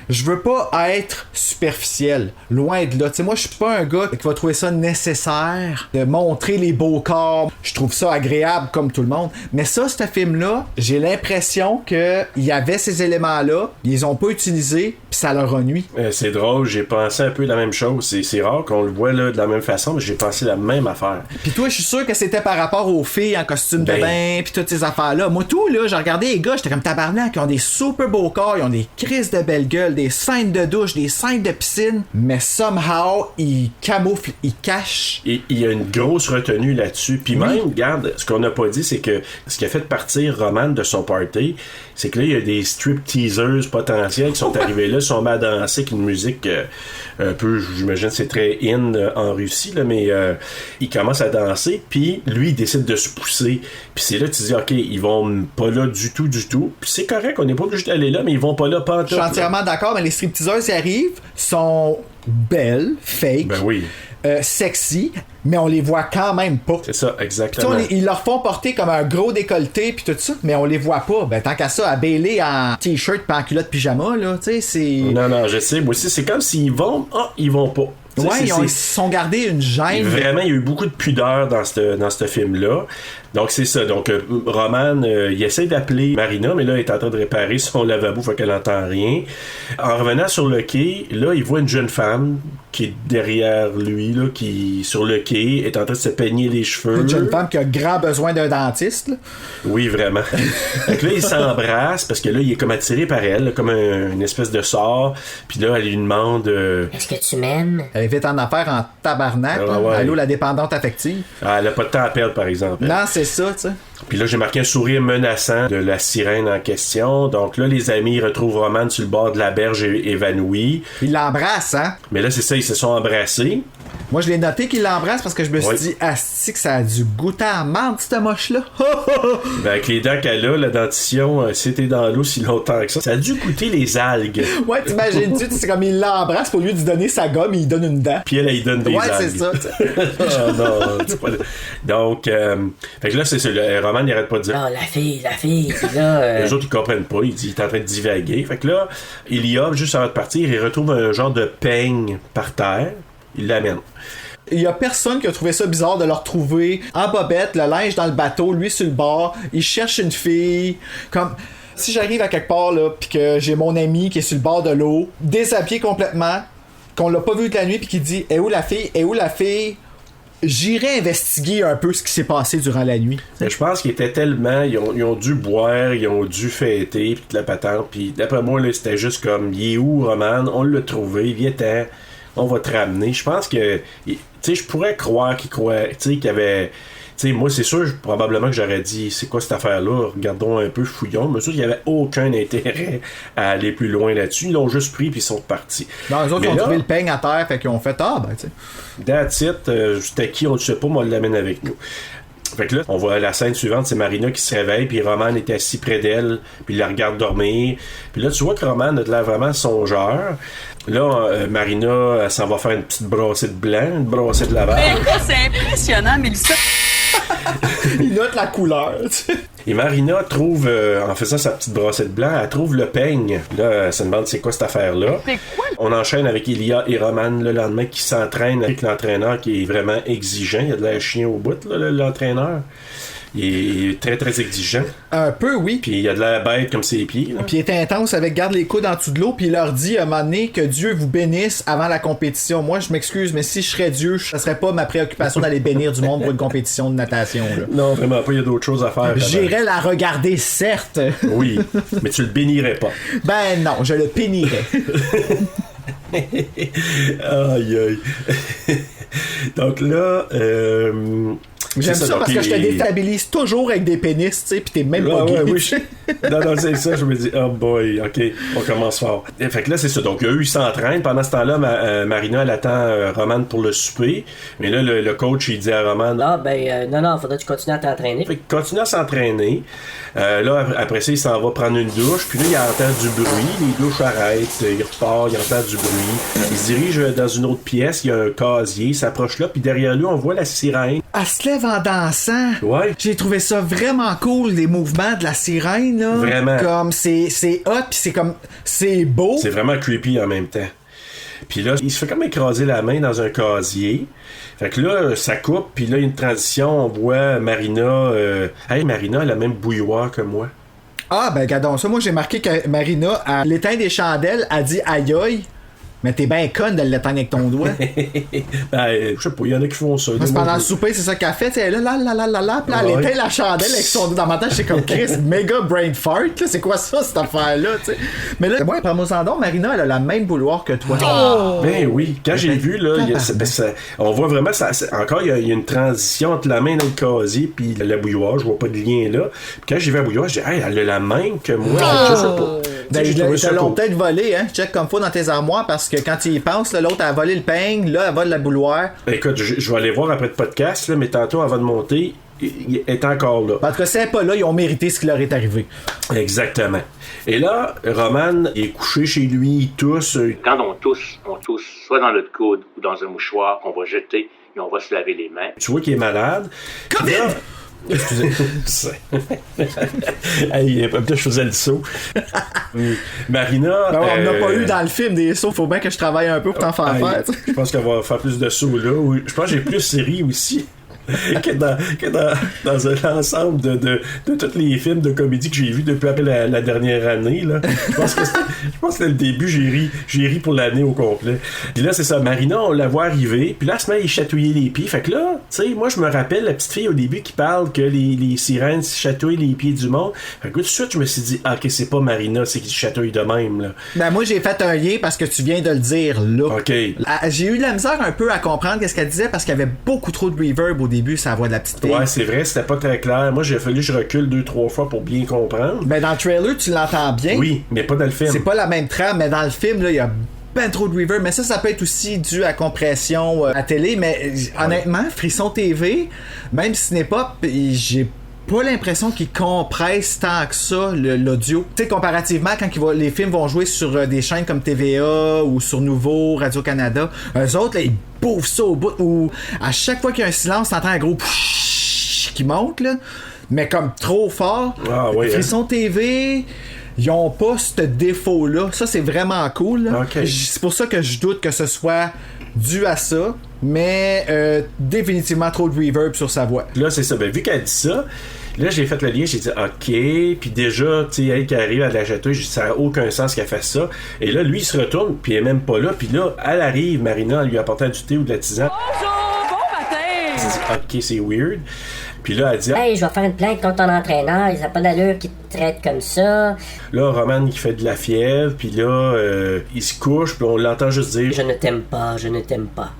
Je veux pas être superficiel, loin de là. Tu sais, moi, je suis pas un gars qui va trouver ça nécessaire de montrer les beaux corps. Je trouve ça agréable comme tout le monde. Mais ça, ce film-là, j'ai l'impression qu'il y avait ces éléments-là, ils les ont pas utilisés, puis ça leur a nuit. C'est drôle, j'ai pensé un peu la même chose. C'est rare qu'on le voit là, de la même façon, mais j'ai pensé la même affaire. Puis toi, je suis sûr que c'était par rapport aux filles en costume de bain, puis toutes ces affaires-là. Moi, tout, là, j'ai regardé les gars, j'étais comme tabarnak, ils ont des super beaux corps, ils ont des crises de belles gueules, des scènes de douche, des scènes de piscine, mais somehow, ils camouflent, ils cachent. Et il y a une grosse retenue là-dessus. Puis même, regarde, ce qu'on n'a pas dit, c'est que ce qui a fait partir Roman de son party, c'est que là, il y a des strip-teasers potentiels qui sont arrivés là, sont mis à danser avec une musique un peu, j'imagine, c'est très in en Russie, là, mais il commence à danser, puis lui, il décide de se pousser. Puis c'est là que tu dis, OK, ils vont pas là du tout. Puis c'est correct, on n'est pas obligé d'aller là, mais ils vont pas là pantoute. Je suis entièrement d'accord, mais les stripteaseuses qui arrivent sont belles, fake. Ben oui. Sexy, mais on les voit quand même pas. C'est ça, exactement. Ils leur font porter comme un gros décolleté puis tout ça, mais on les voit pas. Ben tant qu'à ça, à Bailey en t-shirt pis en culotte pyjama, là, tu sais, c'est... Non, je sais, moi aussi, c'est comme s'ils vont, ils vont pas. Ouais, ils se sont gardés une gêne. Vraiment, il y a eu beaucoup de pudeur dans ce film-là. Donc, c'est ça. Donc, Roman, il essaie d'appeler Marina, mais là, il est en train de réparer son lavabo, fait qu'elle n'entend rien. En revenant sur le quai, là, il voit une jeune femme qui est derrière lui, là, qui, sur le quai, est en train de se peigner les cheveux. Une jeune femme qui a grand besoin d'un dentiste, là. Oui, vraiment. Fait que là, il s'embrasse, parce que là, il est comme attiré par elle, là, comme une espèce de sort. Puis là, elle lui demande... Est-ce que tu m'aimes? Elle est vite en affaire en tabarnak. Ouais. Allô, la dépendante affective. Elle a pas de temps à perdre, par exemple. Non, c'est ça, tu sais. Puis là, j'ai marqué un sourire menaçant de la sirène en question. Donc là, les amis retrouvent Roman sur le bord de la berge évanoui. Il l'embrasse, hein? Mais là, c'est ça, ils se sont embrassés. Moi, je l'ai noté qu'il l'embrasse parce que je me suis dit, asti, que ça a dû goûter à menthe, cette moche-là. Ben, avec les dents qu'elle a, la dentition, c'était dans l'eau si longtemps que ça. Ça a dû goûter les algues. Ouais, t'imagines-tu, c'est comme il l'embrasse pour lui de donner sa gomme, il donne une dent. Puis elle il donne des algues. Ouais, c'est ça. Oh, non, c'est pas... Donc, fait que là, c'est ça. Roman, il arrête pas de dire. Ah, la fille. Puis là. Les autres, ils comprennent pas. Il est en train de divaguer. Fait que là, Ilya, juste avant de partir, il retrouve un genre de peigne par terre. Il l'amène. Il y a personne qui a trouvé ça bizarre de le retrouver en bobette, le linge dans le bateau, lui sur le bord, il cherche une fille, comme... Si j'arrive à quelque part, là, pis que j'ai mon ami qui est sur le bord de l'eau, déshabillé complètement, qu'on l'a pas vu de la nuit, pis qui dit « Est où la fille? » J'irai investiguer un peu ce qui s'est passé durant la nuit. Je pense qu'ils étaient tellement... Ils ont dû boire, ils ont dû fêter, pis toute la patente, pis d'après moi, là, c'était juste comme « Il est où, Roman? On l'a trouvé, viens-t'en. On va te ramener. » Je pense que... Tu sais, je pourrais croire qu'il croit... Tu sais, qu'il y avait... Tu sais, moi, c'est sûr, probablement que j'aurais dit, c'est quoi cette affaire-là? Regardons un peu, fouillons. Mais sûr qu'il n'y avait aucun intérêt à aller plus loin là-dessus. Ils l'ont juste pris puis ils sont partis. Non, eux autres, ils ont trouvé le peigne à terre, fait qu'ils ont fait, ah, ben, tu sais. That's it. C'était qui? On ne sait pas, moi, on l'amène avec nous. Fait que là, on voit la scène suivante, c'est Marina qui se réveille, puis Roman est assis près d'elle, puis il la regarde dormir. Puis là, tu vois que Roman a de l'air vraiment songeur. Là, Marina, elle s'en va faire une petite brassée de blanc, une brassée de lavage. C'est impressionnant, Mélissa. Il note la couleur, tu sais. Et Marina trouve, en faisant sa petite brassée de blanc, elle trouve le peigne. Là, elle se demande c'est quoi cette affaire-là. C'est quoi? On enchaîne avec Ilya et Roman le lendemain qui s'entraînent avec l'entraîneur qui est vraiment exigeant. Il y a de l'air chien au bout, là, l'entraîneur. Il est très, très exigeant. Un peu, oui. Puis il y a de l'air bête comme ses pieds. Là. Puis il est intense avec garde les coudes en dessous de l'eau, puis il leur dit à un moment donné que Dieu vous bénisse avant la compétition. Moi, je m'excuse, mais si je serais Dieu, ça serait pas ma préoccupation d'aller bénir du monde pour une compétition de natation. Là. Non, vraiment pas, il y a d'autres choses à faire. J'irais la regarder, certes. Oui, mais tu le bénirais pas. Ben non, je le pénirais. Aïe, aïe. Donc là, j'aime ça parce que je te déstabilise toujours avec des pénis, tu sais, pis t'es même pas gay. Oui, non, c'est ça, je me dis, oh boy, ok, on commence fort. Et fait que là, c'est ça. Donc, eux, ils s'entraînent. Pendant ce temps-là, Marina, elle attend Roman pour le souper. Mais là, le coach, il dit à Roman, non, faudrait que tu continues à t'entraîner. Fait qu'il continue à s'entraîner. Là, après ça, il s'en va prendre une douche. Puis là, il entend du bruit. Les douches arrêtent. Il repart, il entend du bruit. Il se dirige dans une autre pièce. Il y a un casier. Il s'approche là. Puis derrière lui, on voit la sirène. Elle se lève en dansant. Ouais. J'ai trouvé ça vraiment cool, les mouvements de la sirène, là. Vraiment. Comme c'est hot, pis c'est comme, c'est beau. C'est vraiment creepy en même temps. Puis là, il se fait comme écraser la main dans un casier. Fait que là, ça coupe, puis là, il y a une transition, on voit Marina... Hey, Marina, elle a la même bouilloire que moi. Ah, ben, regardons ça. Moi, j'ai marqué que Marina, à l'éteint des chandelles, a dit aïe aïe. Mais t'es bien conne de l'éteindre avec ton doigt. Ben, je sais pas, il y en a qui font ça. Parce que pendant le souper, c'est ça qu'elle fait. Elle est là, puis là, elle Ouais. éteint la chandelle avec son doigt. Dans ma tête, j'étais comme Chris, méga brain fart. Là. C'est quoi ça, cette affaire-là, tu sais? Mais là, moi, par mon sandon, Marina, elle a la même bouilloire que toi. Ben oui, quand j'ai vu, là, on voit vraiment, encore, il y a une transition entre la main dans le casier puis la bouilloire, je vois pas de lien là. Puis quand j'ai vu la bouilloire, j'ai dit, hey, elle a la même que moi. Je sais pas. Ben, J'ai ils trouvé te ça l'ont cool. peut-être volé, hein? Check comme faut dans tes armoires parce que quand tu y penses, là, l'autre a volé le peigne, là, elle vole la bouilloire. Ben, écoute, je vais aller voir après le podcast, là, mais tantôt, avant de monter, il est encore là. En tout cas, si elle n'est pas là, ils ont mérité ce qui leur est arrivé. Exactement. Et là, Roman est couché chez lui, il tousse. Quand on tousse soit dans notre coude ou dans un mouchoir qu'on va jeter et on va se laver les mains. Tu vois qu'il est malade. COVID! Là, excusez. Hey, peut-être je faisais le saut. Marina. Ben, on n'a pas eu dans le film des sauts, faut bien que je travaille un peu pour t'en faire faire. Tu sais. Je pense qu'on va faire plus de sauts là. Oui, je pense que j'ai plus ri aussi. que dans un ensemble de tous les films de comédie que j'ai vus depuis après la dernière année. Là. Je pense que le début, j'ai ri pour l'année au complet. Puis là, c'est ça, Marina, on la voit arriver, puis là, elle se met à y chatouiller les pieds. Fait que là, tu sais, moi, je me rappelle la petite fille au début qui parle que les sirènes chatouillent les pieds du monde. Fait que tout de suite, je me suis dit, ok, c'est pas Marina, c'est qui chatouille de même. Là. Ben, moi, j'ai fait un lien parce que tu viens de le dire là. Ok. J'ai eu de la misère un peu à comprendre ce qu'elle disait parce qu'il y avait beaucoup trop de reverb au début, sa voix de la petite fille. Ouais, c'est vrai, c'était pas très clair. Moi, j'ai fallu que je recule 2-3 fois pour bien comprendre. Ben, dans le trailer, tu l'entends bien. Oui, mais pas dans le film. C'est pas la même trame, mais dans le film, là, il y a ben trop de reverb. Mais ça peut être aussi dû à compression à télé. Mais honnêtement, Frisson TV, même si ce n'est pas, j'ai pas l'impression qu'ils compressent tant que ça l'audio. Tu sais, comparativement, quand les films vont jouer sur des chaînes comme TVA ou sur Nouveau, Radio-Canada, eux autres, là, ils bouffent ça au bout. Ou à chaque fois qu'il y a un silence, t'entends un gros qui monte, là. Mais comme trop fort. Ah, oui, Frisson TV... Ils ont pas ce défaut-là. Ça, c'est vraiment cool. Là. Okay. C'est pour ça que je doute que ce soit dû à ça. Mais définitivement trop de reverb sur sa voix. Là, c'est ça. Ben, vu qu'elle dit ça, là, j'ai fait le lien, j'ai dit OK. Puis déjà, tu sais, elle qui arrive à la chatouille, j'ai dit ça n'a aucun sens qu'elle fasse ça. Et là, lui, il se retourne, puis il est même pas là. Puis là, elle arrive, Marina, elle lui apportant du thé ou de la tisane. Bonjour, bon matin! OK, c'est weird. Puis là, elle dit Hey, je vais faire une plainte contre ton entraîneur, il n'a pas d'allure qu'il te traite comme ça. Là, Roman, il fait de la fièvre, puis là, il se couche, puis on l'entend juste dire Je ne t'aime pas, je ne t'aime pas.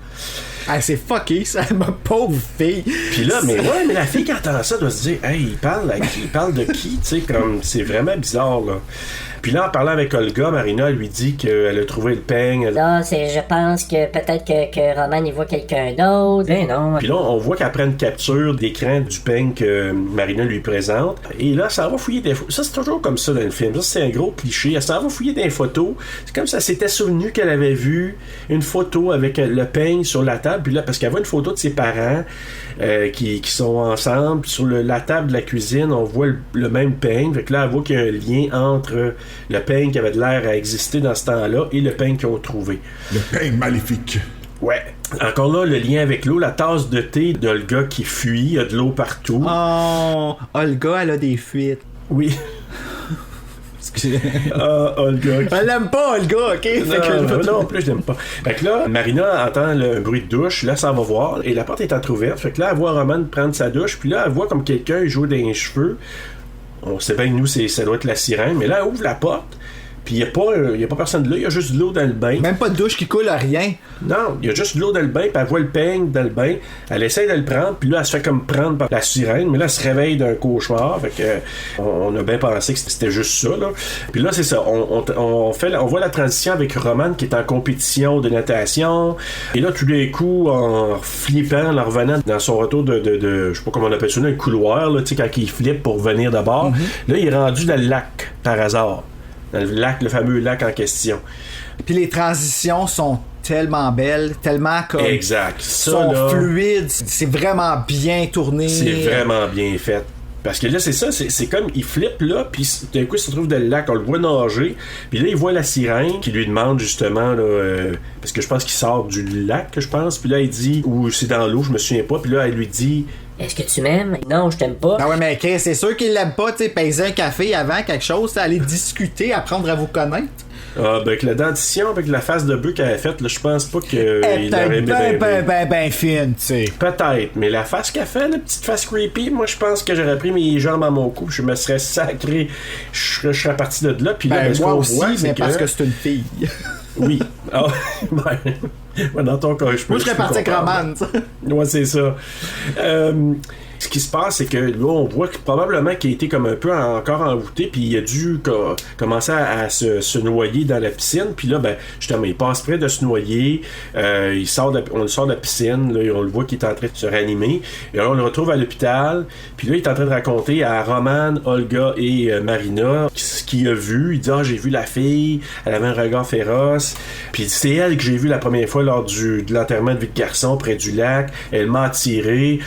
Ah, c'est fucké, ça, ma pauvre fille. Puis là, mais la fille qui entend ça doit se dire hey, il parle de qui, tu sais, comme c'est vraiment bizarre, là. Puis là, en parlant avec Olga, Marina lui dit qu'elle a trouvé le peigne. Là, je pense que peut-être que Roman il voit quelqu'un d'autre. Ben non. Puis là, on voit qu'elle prend une capture d'écran du peigne que Marina lui présente. Et là, ça va fouiller des photos. Ça, c'est toujours comme ça dans le film. Ça, c'est un gros cliché. Elle s'en va fouiller des photos. C'est comme ça s'était souvenu qu'elle avait vu une photo avec le peigne sur la table. Puis là, parce qu'elle voit une photo de ses parents qui sont ensemble. Puis sur la table de la cuisine, on voit le même peigne. Fait que là, elle voit qu'il y a un lien entre le peigne qui avait de l'air à exister dans ce temps-là et le peigne qu'ils ont trouvé. Le peigne maléfique. Ouais. Encore là, le lien avec l'eau, la tasse de thé d'Olga qui fuit, il y a de l'eau partout. Oh, Olga, elle a des fuites. Oui. Olga. Elle l'aime pas, Olga, ok? Non, plus, je l'aime pas. Fait que là, Marina entend le bruit de douche, là, ça va voir, et la porte est entrouverte. Fait que là, elle voit Roman prendre sa douche, puis là, elle voit comme quelqu'un jouer dans les cheveux. On sait bien que nous, ça doit être la sirène, mais là, elle ouvre la porte, puis il n'y a pas personne là, il y a juste de l'eau dans le bain. Même pas de douche qui coule à rien. Non, il y a juste de l'eau dans le bain, puis elle voit le peigne dans le bain, elle essaie de le prendre, puis là, elle se fait comme prendre par la sirène, mais là, elle se réveille d'un cauchemar, fait que on a bien pensé que c'était juste ça, là. Puis là, c'est ça, on voit la transition avec Roman qui est en compétition de natation, et là, tout d'un coup, en flippant, en revenant dans son retour de je sais pas comment on appelle ça, un couloir, là, tu sais, quand il flippe pour venir de bord, là, il est rendu dans le lac, par hasard. Dans le fameux lac en question. Puis les transitions sont tellement belles, tellement comme... Exact. Ça, sont là, fluides, c'est vraiment bien tourné. c'est vraiment bien fait. Parce que là, c'est ça, c'est comme, il flippe là, puis d'un coup, il se trouve dans le lac, on le voit nager, puis là, il voit la sirène qui lui demande justement, là, parce que je pense qu'il sort du lac, je pense, puis là, il dit, ou c'est dans l'eau, je me souviens pas, puis là, elle lui dit... Est-ce que tu m'aimes? Non, je t'aime pas. Ah ouais, mais Chris, c'est sûr qu'il l'aime pas, tu sais, payer un café avant quelque chose, aller discuter, apprendre à vous connaître. Ah, ben, avec la dentition, avec la face de bœuf qu'elle a faite, là, je pense pas qu'il aurait aimé ben fine, tu sais. Peut-être, mais la face qu'elle fait, la petite face creepy, moi je pense que j'aurais pris mes jambes à mon cou, je me serais sacré, je serais parti de là, puis là, Ben, ce moi qu'on aussi, voit, mais c'est parce que c'est une fille. Oui. Ah, ouais. Ouais, dans ton cas, Moi, je serais parti avec Roman, ça. Ouais, c'est ça. Ce qui se passe, c'est que là, on voit que probablement qu'il a été comme un peu encore envoûté, puis il a dû commencer à se noyer dans la piscine. Puis là, ben, justement, il passe près de se noyer. On le sort de la piscine. Là, on le voit qu'il est en train de se réanimer. Et là, on le retrouve à l'hôpital. Puis là, il est en train de raconter à Roman, Olga et Marina ce qu'il a vu. Il dit « Ah, j'ai vu la fille. Elle avait un regard féroce. Puis c'est elle que j'ai vue la première fois lors de l'enterrement de vie de garçon près du lac. Elle m'a attiré.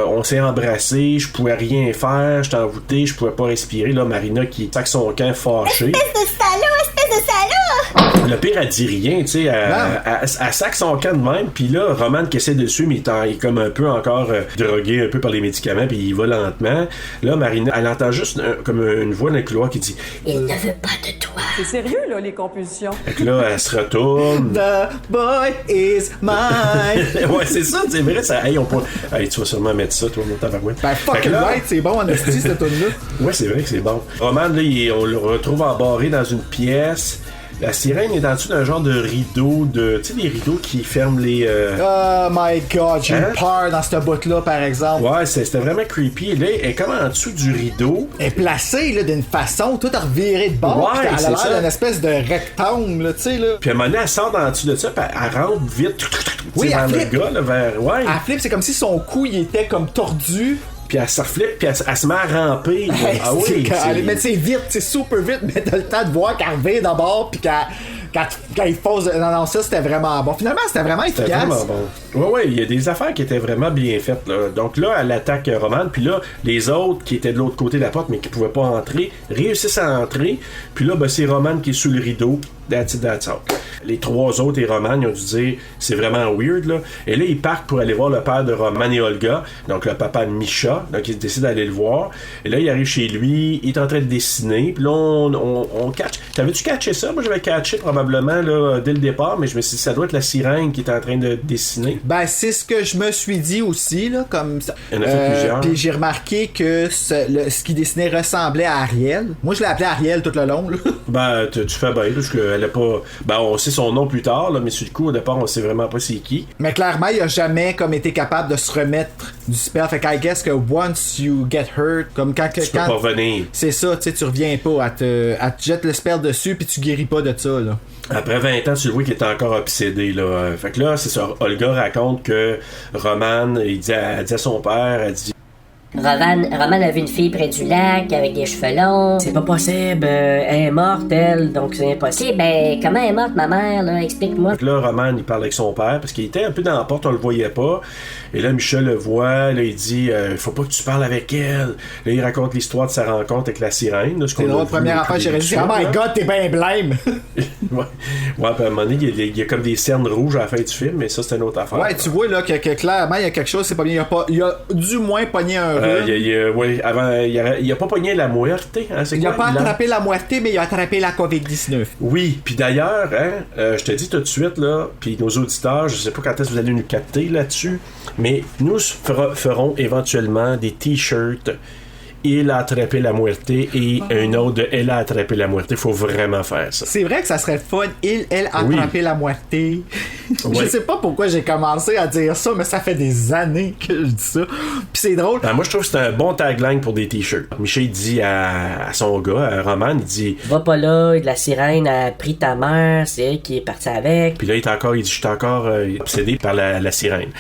On s'est embrassé, je pouvais rien faire, j'étais envoûté, je pouvais pas respirer. Là, Marina qui sac son camp fâché. Espèce de salaud! Le pire, elle dit rien, tu sais, elle sac son camp de même, puis là, Roman qui essaie de le suivre, mais il est comme un peu encore drogué un peu par les médicaments, puis il va lentement. Là, Marina, elle entend juste comme une voix dans le couloir qui dit « Il ne veut pas de toi. » C'est sérieux, là, les compulsions. Fait que là, elle se retourne. The boy is mine. Ouais, c'est ça, c'est vrai, ça. Hey, tu vas sûrement mettre ça, toi, mon tabarouette. Ben, fucking right, c'est bon en esti, cette tune-là. Ouais, c'est vrai que c'est bon. Roman, là, on le retrouve embarré dans une pièce. La sirène est en dessous d'un genre de rideau, tu sais, des rideaux qui ferment les... Oh my god, j'ai eu peur dans cette botte-là, par exemple. Ouais, c'était vraiment creepy. Là, elle est comme en dessous du rideau. Elle est placée, là, d'une façon, tout reviré de bord. Ouais, Elle a c'est l'air ça. d'une espèce de rectangle, là, tu sais, là. Puis à un moment donné, elle sort en dessous de ça, puis elle rentre vite, Oui, vers elle le flippe. gars, là, vers... Ouais. Elle flippe, c'est comme si son cou, il était comme tordu. Puis elle se reflète, puis elle se met à ramper. Là. Hey, Ah oui, mais c'est vite, c'est super vite, mais t'as le temps de voir qu'elle revient d'abord, puis quand il pose. Non, ça c'était vraiment bon. Finalement, c'était vraiment C'était efficace. vraiment bon. Ouais, il y a des affaires qui étaient vraiment bien faites. Là. Donc là, elle attaque Roman, puis là, les autres qui étaient de l'autre côté de la porte, mais qui pouvaient pas entrer, réussissent à entrer. Puis là, ben, c'est Roman qui est sous le rideau. That's all. Les trois autres et Roman, ils ont dû dire c'est vraiment weird là. Et là, ils partent pour aller voir le père de Roman et Olga, donc le papa de Misha. Donc ils décident d'aller le voir. Et là, il arrive chez lui, il est en train de dessiner. Puis là, on catch. T'avais-tu catché ça? Moi, j'avais catché probablement là, dès le départ, mais je me suis dit ça doit être la sirène qui est en train de dessiner. Ben, c'est ce que je me suis dit aussi, là, comme ça. Il y en a fait plusieurs. Puis j'ai remarqué que ce qui dessinait ressemblait à Ariel. Moi, je l'ai appelé Ariel tout le long, là. Ben, tu fais bien, parce qu'elle a pas. Ben, on sait son nom plus tard, là, mais sur le coup, au départ, on sait vraiment pas c'est qui. Mais clairement, il a jamais comme été capable de se remettre du spell. Fait que I guess que once you get hurt, comme quand Tu peux pas revenir. c'est ça, tu sais, tu reviens pas. Elle te jette le spell dessus, puis tu guéris pas de ça, là. Après 20 ans, tu le vois qu'il est encore obsédé, là. Fait que là, c'est ça. Olga raconte que Roman, elle dit à son père, elle dit Roman a vu une fille près du lac avec des cheveux longs. C'est pas possible, elle est morte, elle, donc c'est impossible. Ok, ben, comment elle est morte, ma mère, là? Explique-moi. Fait que là, Roman, il parle avec son père parce qu'il était un peu dans la porte, on le voyait pas. Et là, Michel le voit, là, il dit faut pas que tu parles avec elle. Là, il raconte l'histoire de sa rencontre avec la sirène. Là, C'est drôle, première affaire, j'ai réussi. Oh my god, t'es ben blême! Ouais, puis à un moment donné, il y a comme des cernes rouges à la fin du film, mais ça, c'est une autre affaire. Ouais, tu vois, là, que clairement, il y a quelque chose, c'est pas bien. Il a du moins pogné un rhume. Ouais, avant, il a pas pogné la muerte. Hein, Il a pas attrapé la moitié, mais il a attrapé la COVID-19. Oui, puis d'ailleurs, hein, je te dis tout de suite, là, puis nos auditeurs, je sais pas quand est-ce que vous allez nous capter là-dessus, mais nous ferons éventuellement des t-shirts. Il a attrapé la muerte et un autre de Elle a attrapé la muerte. Il faut vraiment faire ça. C'est vrai que ça serait fun. Elle a attrapé la moitié. Oui. Je sais pas pourquoi j'ai commencé à dire ça, mais ça fait des années que je dis ça. Puis c'est drôle. Ben, moi, je trouve que c'est un bon tagline pour des t-shirts. Michel dit à son gars, à Roman, il dit Va pas là, la sirène a pris ta mère, c'est elle qui est partie avec. Puis là, il dit, je suis encore obsédé par la sirène.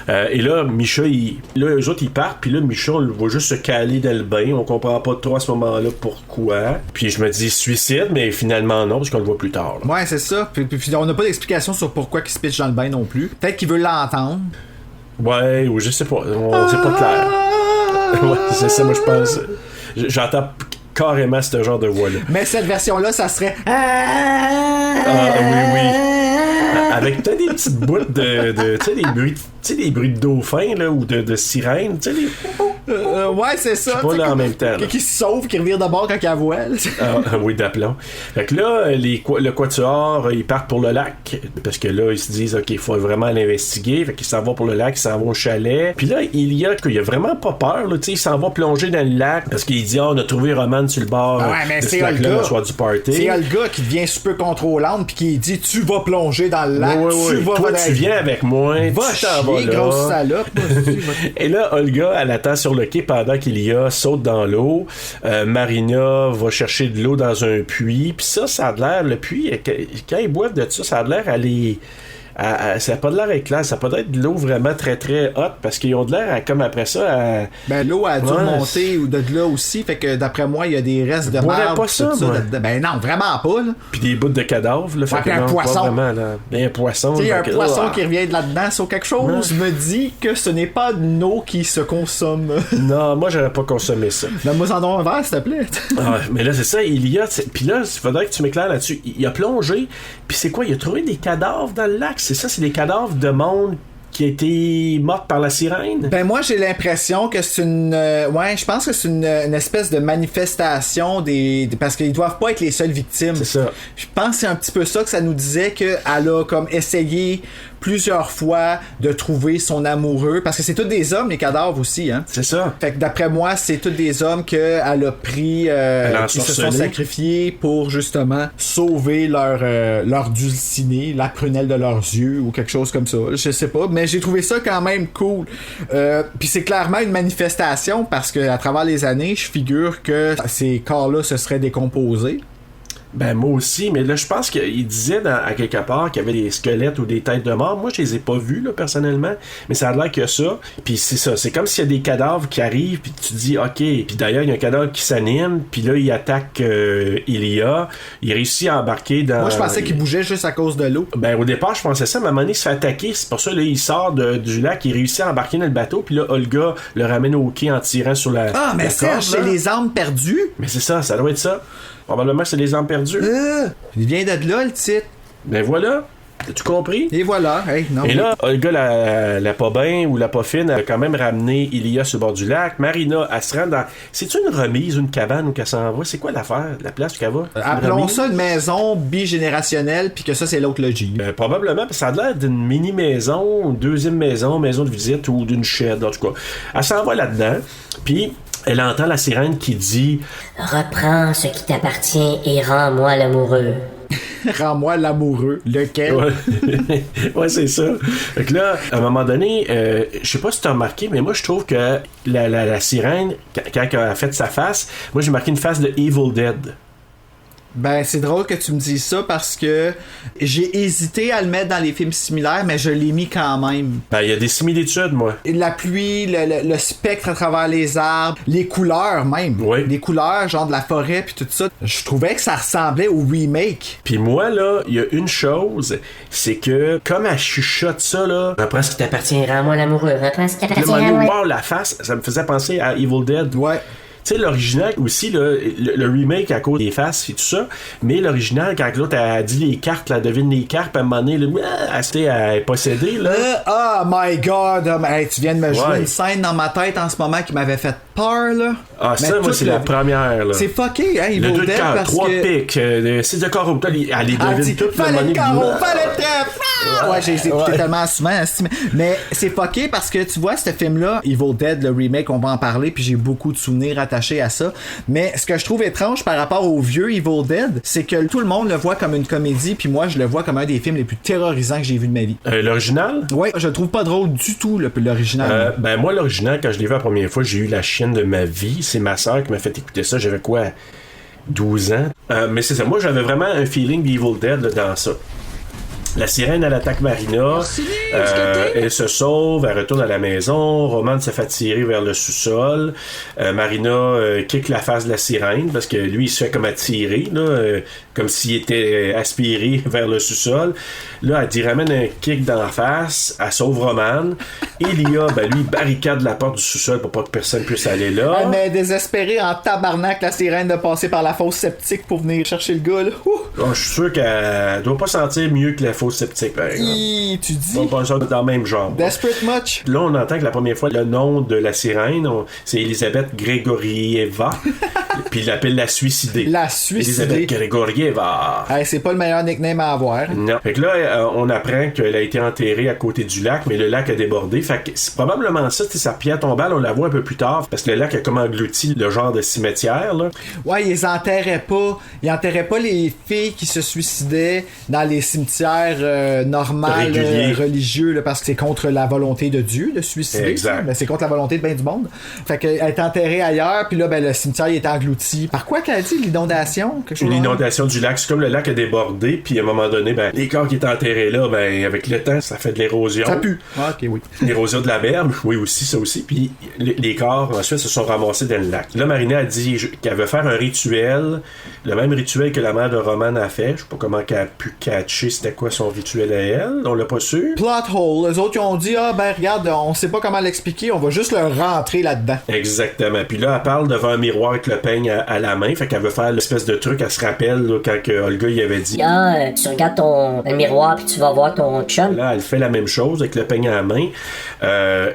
Et là, Micha, eux autres, ils partent, puis là, Micha, on le voit juste se caler dans le bain. bain. On comprend pas trop à ce moment-là pourquoi. Puis je me dis suicide, mais finalement non, parce qu'on le voit plus tard. Là. Ouais, c'est ça. Puis on n'a pas d'explication sur pourquoi il se pitche dans le bain non plus. Peut-être qu'il veut l'entendre. Ouais, ou je sais pas. C'est pas clair. Ouais, c'est ça, moi je pense. J'entends carrément ce genre de voix-là. Mais cette version-là, ça serait... Oui. Avec peut-être des petites bouts de tu sais, des bruits de dauphin, là, ou de sirène, tu sais, ouais, c'est ça. Pas là en même temps. Qui se sauve, qui revient d'abord quand il a voix. Oui, d'aplomb. Fait que là, le quatuor, ils partent pour le lac. Parce que là, ils se disent, OK, il faut vraiment l'investiguer. Fait qu'ils s'en vont pour le lac, ils s'en vont au chalet. Puis là, il a vraiment pas peur, là, tu sais, il s'en va plonger dans le lac. Parce qu'il dit, on a trouvé Roman sur le bord mais de c'est ce lac-là, le soir du party. C'est Olga qui devient super contrôlante puis qui dit, tu vas plonger dans le lac, Toi, tu viens avec moi, va chier, grosse salope. Et là, Olga, elle attend sur le quai pendant qu'Ilia saute dans l'eau. Marina va chercher de l'eau dans un puits. Puis ça a l'air, le puits, quand ils boivent de ça a l'air ça n'a pas de l'air éclair, ça n'a pas d'être de l'eau vraiment très très haute parce qu'ils ont de l'air comme après ça Ben l'eau a dû monter ou de là aussi, fait que d'après moi il y a des restes de marbre. Pas ça, ben non, vraiment pas là. Puis des bouts de cadavres là, fait que un poisson. Vraiment, là. Un poisson. Tu sais, un poisson qui revient de là-dedans sur quelque chose me dit que ce n'est pas de l'eau qui se consomme. Non, moi j'aurais pas consommé ça. Donne-moi ça dans un verre s'il te plaît. Mais là c'est ça, puis là il faudrait que tu m'éclaires là-dessus. Il a plongé, puis c'est quoi, il a trouvé des cadavres dans le lac. C'est ça, c'est des cadavres de monde qui a été morte par la sirène? Ben moi j'ai l'impression que c'est une je pense que c'est une espèce de manifestation parce qu'ils doivent pas être les seules victimes. C'est ça. Je pense que c'est un petit peu ça que ça nous disait, qu'elle a comme essayé plusieurs fois de trouver son amoureux, parce que c'est tous des hommes les cadavres aussi, hein. C'est ça. Fait que d'après moi c'est tous des hommes qu'elle a pris qui se sont sacrifiés pour justement sauver leur dulcinée, la prunelle de leurs yeux ou quelque chose comme ça, je sais pas, mais j'ai trouvé ça quand même cool. Puis c'est clairement une manifestation parce que à travers les années je figure que ces corps-là se seraient décomposés. Ben moi aussi, mais là je pense qu'il disait à quelque part qu'il y avait des squelettes ou des têtes de mort. Moi je les ai pas vus là personnellement, mais ça a l'air que ça. Puis c'est ça, c'est comme s'il y a des cadavres qui arrivent puis tu te dis OK, puis d'ailleurs il y a un cadavre qui s'anime, puis là il attaque Ilia, il réussit à embarquer dans... Moi je pensais qu'il bougeait juste à cause de l'eau. Ben au départ je pensais ça, mais à un moment donné il se fait attaquer, c'est pour ça là il sort du lac, il réussit à embarquer dans le bateau, puis là Olga le ramène au quai en tirant sur la... Ah mais Serge, c'est les armes perdues. Mais c'est ça doit être ça. Probablement que c'est les armes perdues. Il vient de là, le titre. Ben voilà. As-tu compris? Et voilà. Hey, non, et là, Olga, la pas bien ou la pas fine, elle a quand même ramené Ilia sur le bord du lac. Marina, elle se rend dans... C'est-tu une remise, une cabane où qu'elle s'en va? C'est quoi l'affaire? La place où qu'elle va? Appelons ça une maison bigénérationnelle, puis que ça, c'est l'autre logis. Probablement, parce que ça a l'air d'une mini-maison, une deuxième maison de visite ou d'une shed, en tout cas. Elle s'en va là-dedans, puis... Elle entend la sirène qui dit « Reprends ce qui t'appartient et rends-moi l'amoureux. » Rends-moi l'amoureux. Lequel? Ouais, c'est ça. Fait que là, à un moment donné, je sais pas si t'as remarqué, mais moi, je trouve que la sirène, quand elle a fait sa face, moi, j'ai marqué une face de Evil Dead. Ben, c'est drôle que tu me dises ça parce que j'ai hésité à le mettre dans les films similaires, mais je l'ai mis quand même. Ben, il y a des similitudes, moi. La pluie, le spectre à travers les arbres, les couleurs même. Oui. Les couleurs, genre de la forêt puis tout ça. Je trouvais que ça ressemblait au remake. Puis moi, là, il y a une chose, c'est que, comme elle chuchote ça, là... Reprends ce qui t'appartient, rends-moi l'amoureux. Reprends ce qui t'appartient, rends-moi la face, ça me faisait penser à Evil Dead. Ouais. Tu sais, l'original aussi, là, le remake à cause des faces et tout ça, mais l'original, quand l'autre a dit les cartes, là, devine les cartes, à un moment donné, elle est possédée, là. Oh my god! Hey, tu viens de me jouer une scène dans ma tête en ce moment qui m'avait fait peur, là. Ah, mais ça, moi, c'est la première, là. C'est fucké, hein, il vaut d'être parce 3 que... pics, 6 de carreau, elle les devine toutes. Fallait le carreau, fallait le trèfle! Ouais, j'ai écouté tellement souvent, mais c'est fucké parce que tu vois, ce film-là, Evil Dead, le remake, on va en parler, puis j'ai beaucoup de souvenirs attachés à ça. Mais ce que je trouve étrange par rapport au vieux Evil Dead, c'est que tout le monde le voit comme une comédie, puis moi, je le vois comme un des films les plus terrorisants que j'ai vu de ma vie. L'original? Ouais, je le trouve pas drôle du tout, l'original. Ben, moi, l'original, quand je l'ai vu la première fois, j'ai eu la chienne de ma vie. C'est ma soeur qui m'a fait écouter ça. J'avais quoi? 12 ans. Mais c'est ça. Moi, j'avais vraiment un feeling d'Evil Dead là, dans ça. La sirène, elle attaque Marina. Elle se sauve, elle retourne à la maison. Roman se fait tirer vers le sous-sol. Marina kick la face de la sirène parce que lui, il se fait comme attirer, là, comme s'il était aspiré vers le sous-sol. Là, elle dit ramène un kick dans la face. Elle sauve Roman. Ilia, lui, barricade la porte du sous-sol pour pas que personne puisse aller là. Elle m'est désespérée en tabarnak, la sirène, de passer par la fosse septique pour venir chercher le gars, là. Je suis sûr qu'elle doit pas sentir mieux que la fosse septique, par exemple. Tu dis? Pas ça dans le même genre. Desperate much? Là, on entend que la première fois, le nom de la sirène, c'est Elisabeth Grégorieva. Puis il l'appelle la suicidée. La suicidée. Elisabeth Grégorieva. Hey, c'est pas le meilleur nickname à avoir. Non. Fait que là, on apprend qu'elle a été enterrée à côté du lac, mais le lac a débordé. Fait que c'est probablement ça, sa pierre tombale, on la voit un peu plus tard, parce que le lac a comme englouti le genre de cimetière, là. Ouais, ils enterraient pas. Ils enterraient pas les filles qui se suicidaient dans les cimetières normales, religieux, là, parce que c'est contre la volonté de Dieu de suicider. Exact. Ben, c'est contre la volonté de bien du monde. Fait qu'elle est enterrée ailleurs, puis là, le cimetière il est englouti. Par quoi qu'elle a dit? L'inondation? L'inondation du lac. C'est comme le lac a débordé, puis à un moment donné, les corps qui étaient enterrés là, avec le temps, ça fait de l'érosion. Ça pue. Ah, ok, oui. L'érosion de la berme, oui, aussi, ça aussi. Puis les corps, ensuite, se sont ramassés dans le lac. Là, Marina a dit qu'elle veut faire un rituel, le même rituel que la mère de Roman a fait. Je sais pas comment qu'elle a pu catcher c'était quoi son rituel à elle. On l'a pas su. Plot hole. Les autres, ils ont dit, regarde, on sait pas comment l'expliquer, on va juste le rentrer là-dedans. Exactement. Puis là, elle parle devant un miroir avec le peigne à la main. Fait qu'elle veut faire l'espèce de truc. Elle se rappelle là, quand Olga y avait dit. Là, tu regardes le miroir puis tu vas voir ton chum. Là, elle fait la même chose avec le peigne à la main.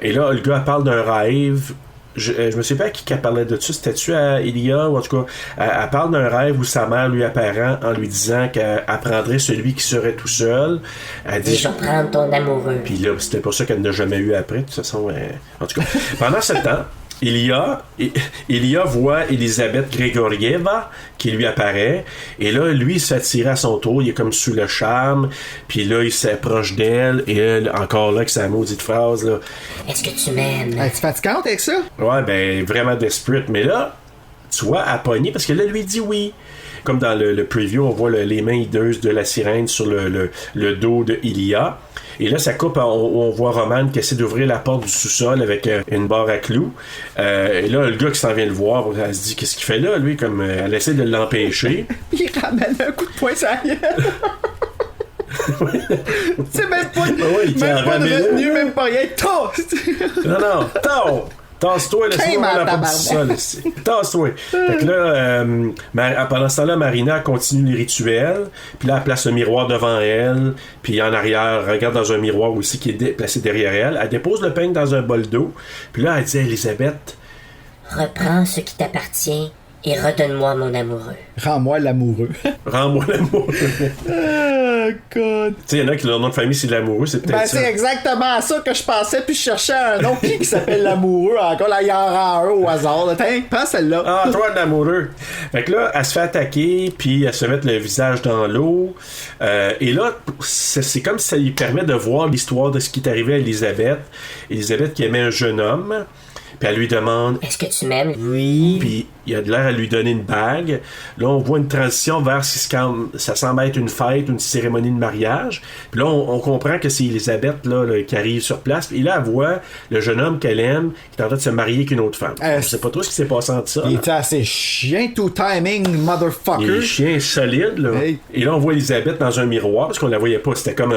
Et là, Olga, elle parle d'un rêve. Je me sais pas à qui qu'elle parlait de ça. C'était-tu à Ilia ou en tout cas, elle parle d'un rêve où sa mère lui apparaît en lui disant qu'elle prendrait celui qui serait tout seul. Elle dit, je vais prendre ton amoureux. Puis là, c'était pour ça qu'elle n'a jamais eu après. De toute façon, en tout cas, pendant ce temps, Ilia voit Elisabeth Grégorieva qui lui apparaît et là lui il se fait tirer à son tour, il est comme sous le charme, puis là il s'approche d'elle et elle encore là avec sa maudite phrase là, est-ce que tu m'aimes? Tu fatigante avec ça? Ouais, vraiment desperate, mais là tu vois à pogner parce que là lui dit oui. Comme dans le preview, on voit les mains hideuses de la sirène sur le dos de Ilia. Et là, ça coupe, on voit Roman qui essaie d'ouvrir la porte du sous-sol avec une barre à clous. Et là, le gars qui s'en vient le voir, elle se dit, qu'est-ce qu'il fait là, lui? Comme elle essaie de l'empêcher. Il ramène un coup de poing sur la gueule. C'est même pas, même pas de retenue, même pas rien. Non, tasse-toi, laisse-moi voir la porte du sol ici. Tasse-toi. Fait que là, pendant ce temps-là, Marina continue les rituels. Puis là, elle place le miroir devant elle. Puis en arrière, elle regarde dans un miroir aussi qui est placé derrière elle. Elle dépose le peigne dans un bol d'eau. Puis là, elle dit à Elisabeth, reprends ce qui t'appartient et redonne-moi mon amoureux. Rends-moi l'amoureux. Rends-moi l'amoureux. Oh, God. Tu sais, il y en a qui leur nom de famille, c'est l'amoureux, c'est peut-être ça. C'est exactement ça que je pensais, puis je cherchais un nom qui s'appelle l'amoureux. Encore là, il en rend un au hasard. Tiens, prends celle-là. Ah, toi, l'amoureux. Fait que là, elle se fait attaquer, puis elle se met le visage dans l'eau. Et là, c'est comme si ça lui permet de voir l'histoire de ce qui est arrivé à Elisabeth. Elisabeth qui aimait un jeune homme. Puis elle lui demande, est-ce que tu m'aimes? Oui. Puis il a de l'air à lui donner une bague. Là, on voit une transition vers ça semble être une fête, une cérémonie de mariage. Puis là, on comprend que c'est Elisabeth là, qui arrive sur place. Puis là, elle voit le jeune homme qu'elle aime qui est en train de se marier avec une autre femme. Je sais pas trop ce qui s'est passé entre ça. Il était assez chien to timing, motherfucker. Il est chien solide, là. Hey. Et là, on voit Elisabeth dans un miroir, parce qu'on la voyait pas. C'était comme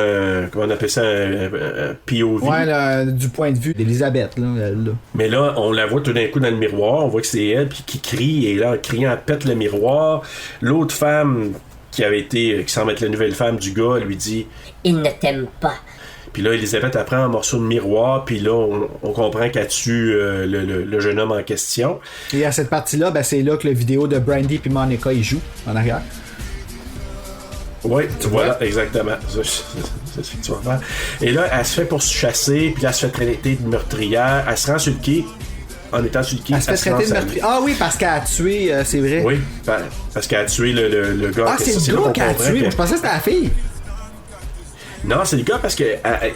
comment on appelle ça, un POV. Ouais, là, du point de vue d'Elisabeth, là, elle, là. Mais là, on la voit tout d'un coup dans le miroir. On voit que c'est elle, puis qui crie. Et là, en criant, elle pète le miroir. L'autre femme qui semble être la nouvelle femme du gars, elle lui dit, il ne t'aime pas. Puis là, Elisabeth apprend un morceau de miroir, puis là, on comprend qu'elle tue le jeune homme en question. Et à cette partie-là, c'est là que la vidéo de Brandy puis Monica, ils jouent en arrière. Oui, tu vois, là, exactement. C'est ce que tu vas faire. Et là, elle se fait pourchasser, puis là, elle se fait traiter de meurtrière. Elle se rend sur le quai. En étant sur le quai, elle se fait traiter de meurtrière. Ah oui, parce qu'elle a tué, c'est vrai. Oui, parce qu'elle a tué le gars. Ah, c'est le gars qui a tué. Moi, je pensais que c'était la fille. Non, c'est le gars parce que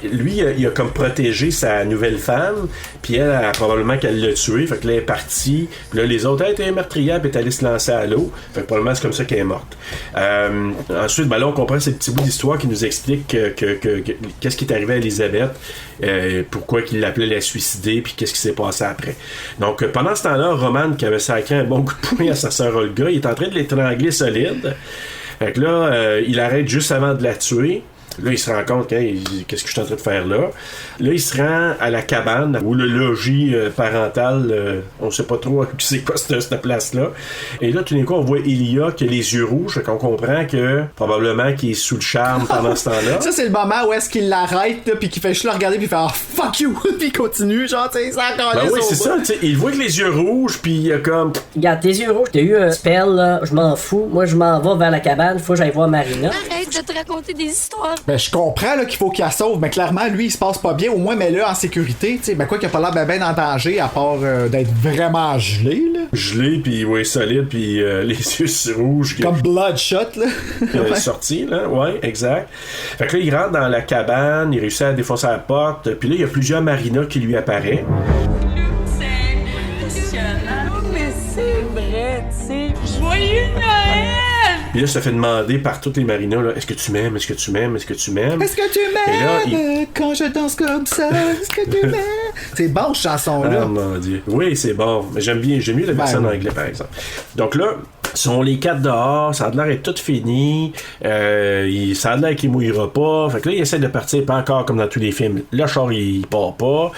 lui, il a comme protégé sa nouvelle femme, puis elle, probablement qu'elle l'a tué, fait que là, elle est partie, puis là, les autres, elle était meurtrière, puis elle est allée se lancer à l'eau, fait que probablement c'est comme ça qu'elle est morte. Ensuite, ben là, on comprend ces petits bouts d'histoire qui nous expliquent que qu'est-ce qui est arrivé à Elisabeth, pourquoi qu'il l'appelait la suicider, puis qu'est-ce qui s'est passé après. Donc, pendant ce temps-là, Roman, qui avait sacré un bon coup de poing à sa sœur Olga, il est en train de l'étrangler solide. Fait que là, il arrête juste avant de la tuer. Là, il se rend compte qu'est-ce que je suis en train de faire là. Là, il se rend à la cabane ou le logis parental. On sait pas trop c'est quoi cette place-là. Et là, tout d'un coup, on voit Elia qui a les yeux rouges. Fait qu'on comprend que probablement qu'il est sous le charme pendant ce temps-là. Ça, c'est le moment où est-ce qu'il l'arrête, là, puis qu'il fait juste le regarder, puis il fait fuck you, puis il continue, genre, tu sais, ça encore oui, c'est ça, tu sais. Il voit avec les yeux rouges, puis il a comme. Regarde, tes yeux rouges, t'as eu un spell, là, je m'en fous. Moi, je m'en vais vers la cabane, faut que j'aille voir Marina. Arrête de te raconter des histoires. Ben, je comprends là, qu'il faut qu'il la sauve, mais clairement, lui, il se passe pas bien. Au moins, mets-le en sécurité. Tu sais, ben quoi qu'il a pas l'air ben en danger, à part d'être vraiment gelé, là. Gelé, puis ouais, solide, puis les yeux rouges. Comme Bloodshot, là. Sorti, là, ouais, exact. Fait que là, il rentre dans la cabane, il réussit à défoncer la porte, puis là, il y a plusieurs marinas qui lui apparaissent. C'est impressionnant. Mais c'est vrai, tu sais. Joyeux Noël! Puis là, ça fait demander par toutes les marinas, là, est-ce que tu m'aimes, est-ce que tu m'aimes, est-ce que tu m'aimes? Est-ce que tu m'aimes quand je danse comme ça? Est-ce que tu m'aimes? C'est bon, cette chanson-là. Oh mon Dieu. Oui, c'est bon. Mais j'aime mieux la version en anglais, par exemple. Donc là, sont les 4 dehors, ça a l'air d'être tout fini, ça a l'air qu'il mouillera pas, fait que là il essaie de partir, pas encore comme dans tous les films, le char il part pas,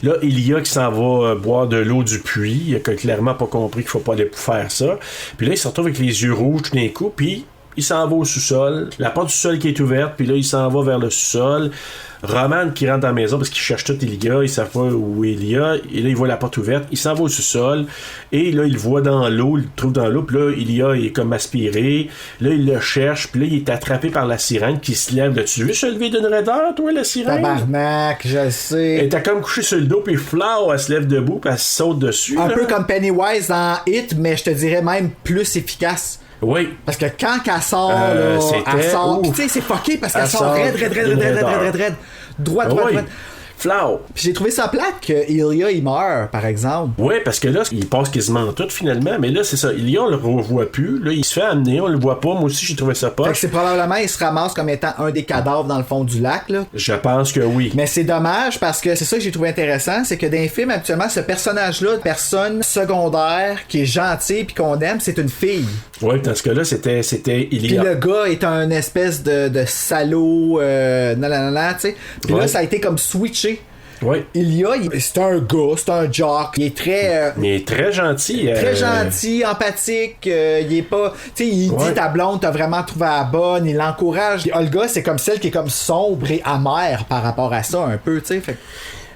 là Elia qui s'en va boire de l'eau du puits, il a clairement pas compris qu'il faut pas aller faire ça, puis là il se retrouve avec les yeux rouges tout d'un coup, puis il s'en va au sous-sol, la porte du sous-sol qui est ouverte, puis là il s'en va vers le sous-sol. Roman qui rentre dans la maison parce qu'il cherche tout Elia, il savent pas où Elia, et là il voit la porte ouverte, il s'en va au sous-sol, et là il le voit dans l'eau, il le trouve dans l'eau, puis là Elia est comme aspiré, là il le cherche, puis là il est attrapé par la sirène qui se lève, là tu veux se lever d'une raideur toi la sirène? Tabarnak, je sais. Elle t'a comme couché sur le dos, puis Flower elle se lève debout, puis elle se saute dessus. Un là. peu comme Pennywise dans It, mais je te dirais même plus efficace. Oui. Parce que quand elle sort, là, elle sort. Pis tu sais, c'est fucké parce qu'elle sort raide. Droite. Flower. Puis j'ai trouvé ça plate que Elia il meurt, par exemple. Oui, parce que là, il passe quasiment tout finalement, mais là, c'est ça. Elia, on le revoit plus. Là, il se fait amener, on le voit pas. Moi aussi, j'ai trouvé ça pas. Fait que c'est probablement, il se ramasse comme étant un des cadavres dans le fond du lac, là. Je pense que oui. Mais c'est dommage parce que c'est ça que j'ai trouvé intéressant, c'est que dans les films, habituellement, ce personnage-là, personne secondaire qui est gentil puis qu'on aime, c'est une fille. Oui, dans ce cas-là, c'était Elia. Puis le gars est un espèce de salaud, tu sais. Puis là, ça a été comme switché. Oui. Elia, c'est un gars, c'est un jock. Il est très. Il est très gentil. Très gentil, empathique. Il est pas. Tu sais, il dit ta blonde, t'as vraiment trouvé la bonne. Il l'encourage. Puis Olga, c'est comme celle qui est comme sombre et amère par rapport à ça, un peu, tu sais. Fait.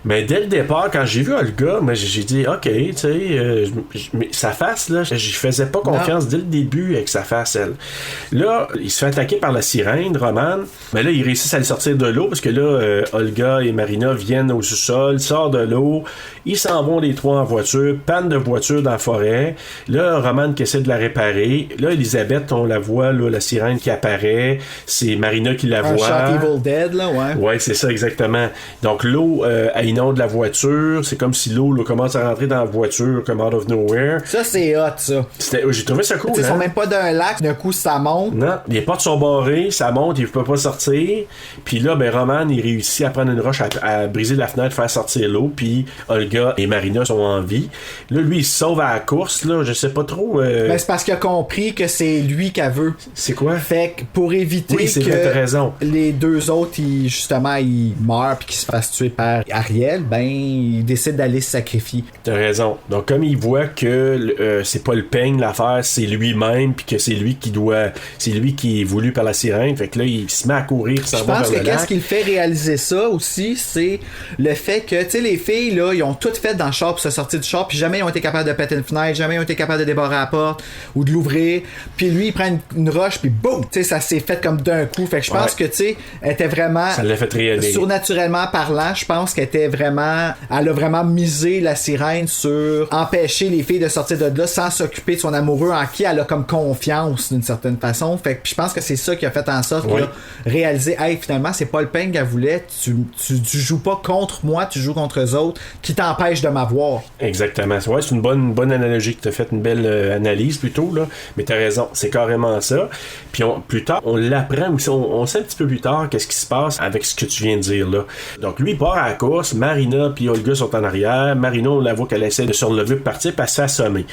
Mais dès le départ, quand j'ai vu Olga, moi, j'ai dit, OK, tu sais, mais sa face, là, j'y faisais pas confiance dès le début avec sa face, elle. Là, il se fait attaquer par la sirène, Roman. Mais là, ils réussissent à le sortir de l'eau, parce que là, Olga et Marina viennent au sous-sol, sortent de l'eau, ils s'en vont les trois en voiture, panne de voiture dans la forêt. Là, Roman qui essaie de la réparer. Là, Elisabeth, on la voit, là, la sirène qui apparaît. C'est Marina qui la voit. Un shot Evil Dead, là, ouais. Ouais, c'est ça, exactement. Donc, l'eau inonde la voiture. C'est comme si l'eau là, commence à rentrer dans la voiture comme out of nowhere. Ça, c'est hot, ça. J'ai trouvé ça cool. Ils sont même pas d'un lac, d'un coup, ça monte. Non, les portes sont barrées, ça monte, il peut pas sortir. Puis là, ben, Roman, il réussit à prendre une roche, à briser la fenêtre, faire sortir l'eau. Puis Olga et Marina sont en vie. Là, lui, il se sauve à la course, là. Je sais pas trop. Ben, c'est parce qu'il a compris que c'est lui qu'elle veut. C'est quoi? Fait que pour éviter que les deux autres, justement, ils meurent puis qu'ils se fassent tuer par Ariel, ben, il décide d'aller se sacrifier. T'as raison. Donc, comme il voit que c'est pas le peigne l'affaire, c'est lui-même, puis que c'est lui qui est voulu par la sirène, fait que là, il se met à courir. Je pense que qu'est-ce qui le fait réaliser ça aussi, c'est le fait que, tu sais, les filles, là, ils ont tout fait dans le char pour se sortir du char, puis jamais ils ont été capables de péter une fenêtre, jamais ils ont été capables de débarrer la porte ou de l'ouvrir, puis lui, il prend une roche, puis boum, tu sais, ça s'est fait comme d'un coup. Fait que je pense que, tu sais, elle était vraiment, ça l'a fait réaliser. Surnaturellement parlant, je pense qu'elle était elle a vraiment misé la sirène sur empêcher les filles de sortir de là sans s'occuper de son amoureux en qui elle a comme confiance d'une certaine façon. Fait que je pense que c'est ça qui a fait en sorte qu'elle a réalisé, hey, finalement, c'est pas le pain qu'elle voulait, tu joues pas contre moi, tu joues contre eux autres qui t'empêchent de m'avoir. Exactement. Ouais, c'est une bonne analogie que t'as fait, une belle analyse plutôt, là. Mais t'as raison, c'est carrément ça. Puis plus tard, on l'apprend aussi, on sait un petit peu plus tard qu'est-ce qui se passe avec ce que tu viens de dire là. Donc lui, il part à la course, Marina puis Olga sont en arrière. Marina, on la voit qu'elle essaie de se relever pour partir, puis elle se fait assommer.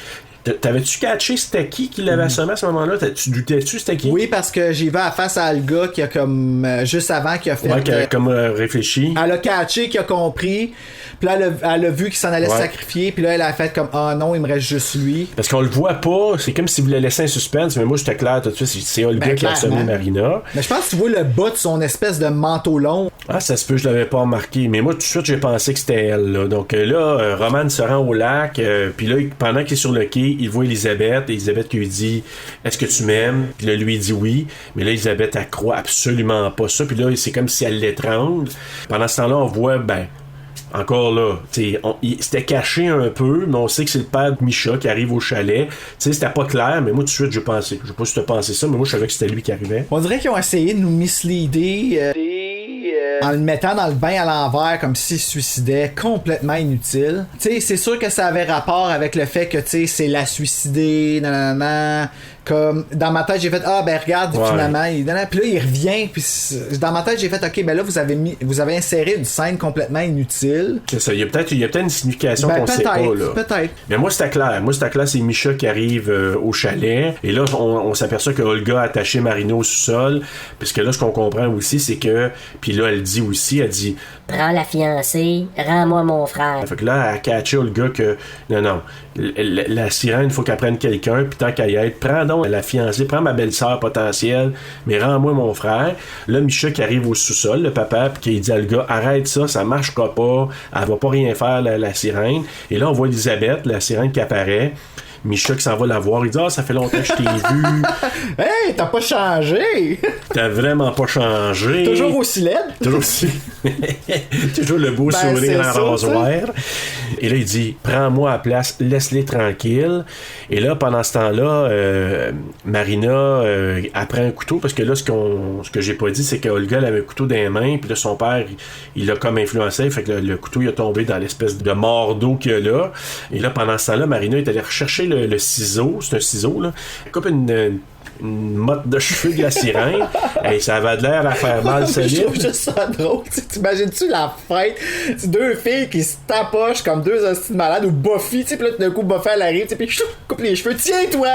T'avais-tu catché c'était qui l'avait assommé à ce moment-là? Tu doutais-tu c'était qui? Oui, parce que j'y vais à face à Olga qui a comme juste avant qui a fait. Ouais, qui a comme réfléchi. Elle a catché, qui a compris. Puis là, elle a vu qu'il s'en allait se sacrifier. Puis là, elle a fait comme ah non, il me reste juste lui. Parce qu'on le voit pas. C'est comme s'il voulait laisser un suspense. Mais moi, j'étais clair tout de suite. C'est Olga qui a assommé Marina. Mais je pense que tu vois le bas de son espèce de manteau long. Ah, ça se peut, je l'avais pas remarqué. Mais moi, tout de suite, j'ai pensé que c'était elle. Là. Donc là, Roman se rend au lac. Puis là, pendant qu'il est sur le quai, il voit Elisabeth. Et Elisabeth qui lui dit est-ce que tu m'aimes? Puis là, lui, il dit oui. Mais là, Elisabeth, elle croit absolument pas ça. Puis là, c'est comme si elle l'étrangle. Pendant ce temps-là, on voit, encore là, c'était caché un peu, mais on sait que c'est le père de Misha qui arrive au chalet. C'était pas clair, mais moi tout de suite j'ai pensé. Je sais pas si t'as pensé ça, mais moi je savais que c'était lui qui arrivait. On dirait qu'ils ont essayé de nous misleader en le mettant dans le bain à l'envers comme s'il se suicidait, complètement inutile. C'est sûr que ça avait rapport avec le fait que c'est la suicidée, nanana. Comme dans ma tête j'ai fait regarde finalement puis là il revient puis dans ma tête j'ai fait ok là vous avez inséré une scène complètement inutile. C'est ça, il y a peut-être une signification qu'on sait pas là. Peut-être. Mais moi c'était clair c'est Misha qui arrive au chalet et là on s'aperçoit que Olga a attaché Marina au sous-sol puisque là ce qu'on comprend aussi c'est que puis là elle dit prends la fiancée, rends-moi mon frère. Fait que là elle a catché Olga que non la sirène il faut qu'elle prenne quelqu'un puis tant qu'à y être prends donc la fiancée, prends ma belle-sœur potentielle mais rends-moi mon frère. Là Misha qui arrive au sous-sol, le papa, puis qui dit à Olga arrête ça marchera pas, elle va pas rien faire la sirène. Et là on voit Elisabeth, la sirène qui apparaît. Misha qui s'en va la voir, il dit ça fait longtemps que je t'ai vu. Hey, t'as pas changé. T'as vraiment pas changé. Toujours aussi laide. Toujours le beau sourire en rasoir. Et là il dit prends-moi à place, laisse-les tranquilles. Et là pendant ce temps-là Marina elle prend un couteau parce que là ce que j'ai pas dit c'est qu'Olga elle avait un couteau dans les mains puis là son père il l'a comme influencé, fait que le couteau il a tombé dans l'espèce de mordeau qu'il y a là. Et là pendant ce temps-là Marina est allée rechercher le ciseau, c'est un ciseau là, elle coupe une motte de cheveux de la sirène. Hey, ça avait l'air à faire mal solide. Je trouve juste ça drôle. T'imagines-tu la fête? C'est deux filles qui se tapochent comme deux hosties de malades ou Buffy, puis là tout d'un coup Buffy elle arrive, puis coupe les cheveux. Tiens toi!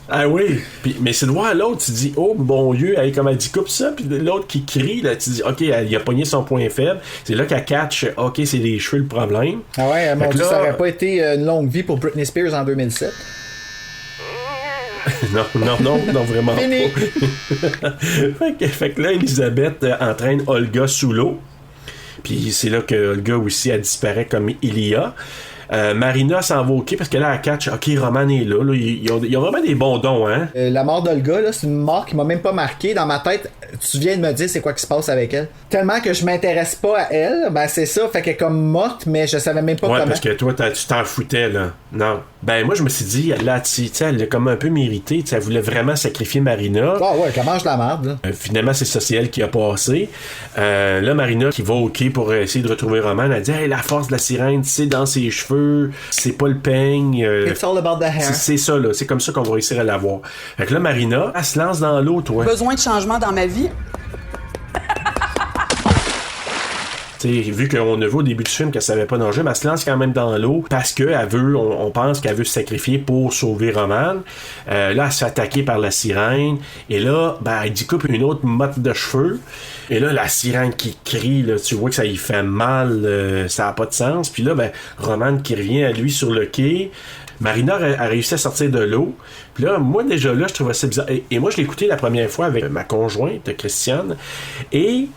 Ah oui, mais c'est de voir l'autre, tu dis oh bon Dieu, elle, comme elle dit coupe ça, puis l'autre qui crie, là, tu dis ok, il a pogné son point faible, c'est là qu'elle catch, ok, c'est les cheveux le problème. Ah ouais, mon Dieu, ça aurait pas été une longue vie pour Britney Spears en 2007. non, vraiment Fini. Pas. fait que là, Elisabeth entraîne Olga sous l'eau, puis c'est là que Olga aussi, elle disparaît comme Ilia. Marina s'en va au quai parce que là elle catch ok Roman est là, ils ont vraiment des bons dons hein. La mort d'Olga là, c'est une mort qui m'a même pas marqué dans ma tête. Tu viens de me dire c'est quoi qui se passe avec elle, tellement que je m'intéresse pas à elle, c'est ça, fait qu'elle est comme morte mais je savais même pas comment. Parce que toi tu t'en foutais là. Non, moi je me suis dit là tu sais elle a comme un peu mérité, elle voulait vraiment sacrifier Marina. Qu'elle mange la merde finalement c'est ça, c'est elle qui a passé. Là Marina qui va au quai pour essayer de retrouver Roman, elle dit hey, la force de la sirène c'est dans ses cheveux, c'est pas le peigne. It's all about the hair. C'est ça là, c'est comme ça qu'on va réussir à l'avoir. Fait que là Marina, elle se lance dans l'eau, toi. Besoin de changement dans ma vie. Vu qu'on a vu au début du film qu'elle savait pas nager, mais elle se lance quand même dans l'eau parce qu'elle veut, on pense qu'elle veut se sacrifier pour sauver Roman. Là, elle se fait attaquer par la sirène. Et là, elle découpe une autre motte de cheveux. Et là, la sirène qui crie, là, tu vois que ça y fait mal, ça n'a pas de sens. Puis là, Roman qui revient à lui sur le quai. Marina a réussi à sortir de l'eau. Puis là, moi, déjà là, je trouvais ça bizarre. Et moi, je l'ai écouté la première fois avec ma conjointe, Christiane. Et